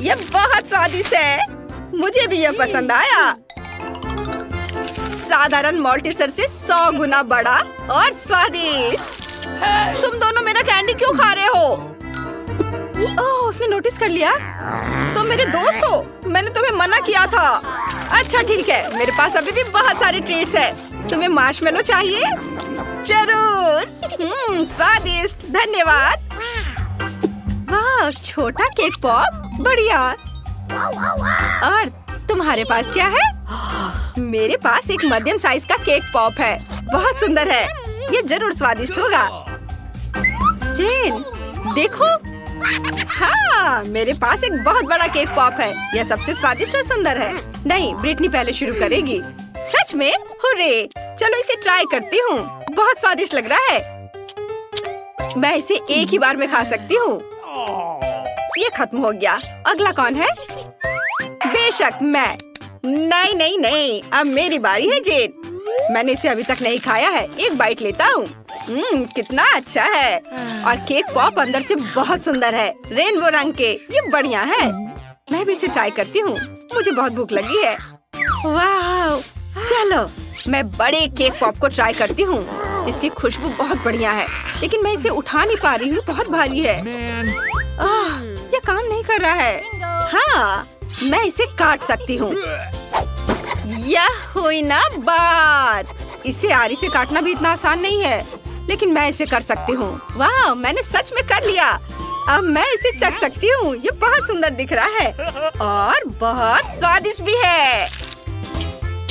यह बहुत स्वादिष्ट है। मुझे भी यह पसंद आया। साधारण मॉल्टीसर से 100 गुना बड़ा और स्वादिष्ट। तुम दोनों मेरा कैंडी क्यों खा रहे हो? ओह, उसने नोटिस कर लिया। तुम मेरे दोस्त हो, मैंने तुम्हें मना किया था। अच्छा ठीक है, मेरे पास अभी भी बहुत सारे ट्रीट्स हैं। तुम्हें मार्शमेलो चाहिए? जरूर। स्वादिष्ट, धन्यवाद। वाह, छोटा केक पॉप, बढ़िया। और तुम्हारे पास क्या है? मेरे पास एक मध्यम साइज का केक पॉप है, बहुत सुंदर है। ये जरूर स्वादिष्ट होगा। जेन, देखो। हाँ, मेरे पास एक बहुत बड़ा केक पॉप है। यह सबसे स्वादिष्ट और सुंदर है। नहीं, ब्रिटनी पहले शुरू करेगी। सच में? हुर्रे! चलो इसे ट्राई करती हूँ। बहुत स्वादिष्ट लग रहा है। मैं इसे एक ही बार में खा सकती हूँ। ये खत्म हो गया। अगला कौन है? बेशक मैं। नहीं नहीं नहीं, अब मेरी बारी है जेन। मैंने इसे अभी तक नहीं खाया है। एक बाइट लेता हूँ। कितना अच्छा है। और केक पॉप अंदर से बहुत सुंदर है, रेनबो रंग के। ये बढ़िया है। मैं भी इसे ट्राई करती हूँ। मुझे बहुत भूख लगी है। वाह! चलो, मैं बड़े केक पॉप को ट्राई करती हूँ। इसकी खुशबू बहुत बढ़िया है, लेकिन मैं इसे उठा नहीं पा रही हूँ। बहुत भारी है। ये काम नहीं कर रहा है। हाँ, मैं इसे काट सकती हूँ। यह हुई ना बात। इसे आरी से काटना भी इतना आसान नहीं है, लेकिन मैं इसे कर सकती हूँ। वाह, मैंने सच में कर लिया। अब मैं इसे चख सकती हूँ। ये बहुत सुंदर दिख रहा है और बहुत स्वादिष्ट भी है।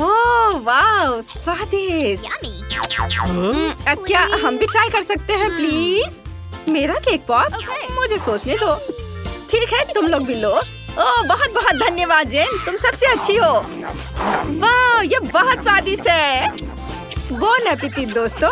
ओह वाह, स्वादिष्ट। अब क्या हम भी ट्राई कर सकते हैं प्लीज? मेरा केक पॉप? मुझे सोचने दो। ठीक है, तुम लोग भी लो। ओह, बहुत बहुत धन्यवाद जेन, तुम सबसे अच्छी हो। वाह, ये बहुत स्वादिष्ट है। बोन एपेटिट दोस्तों।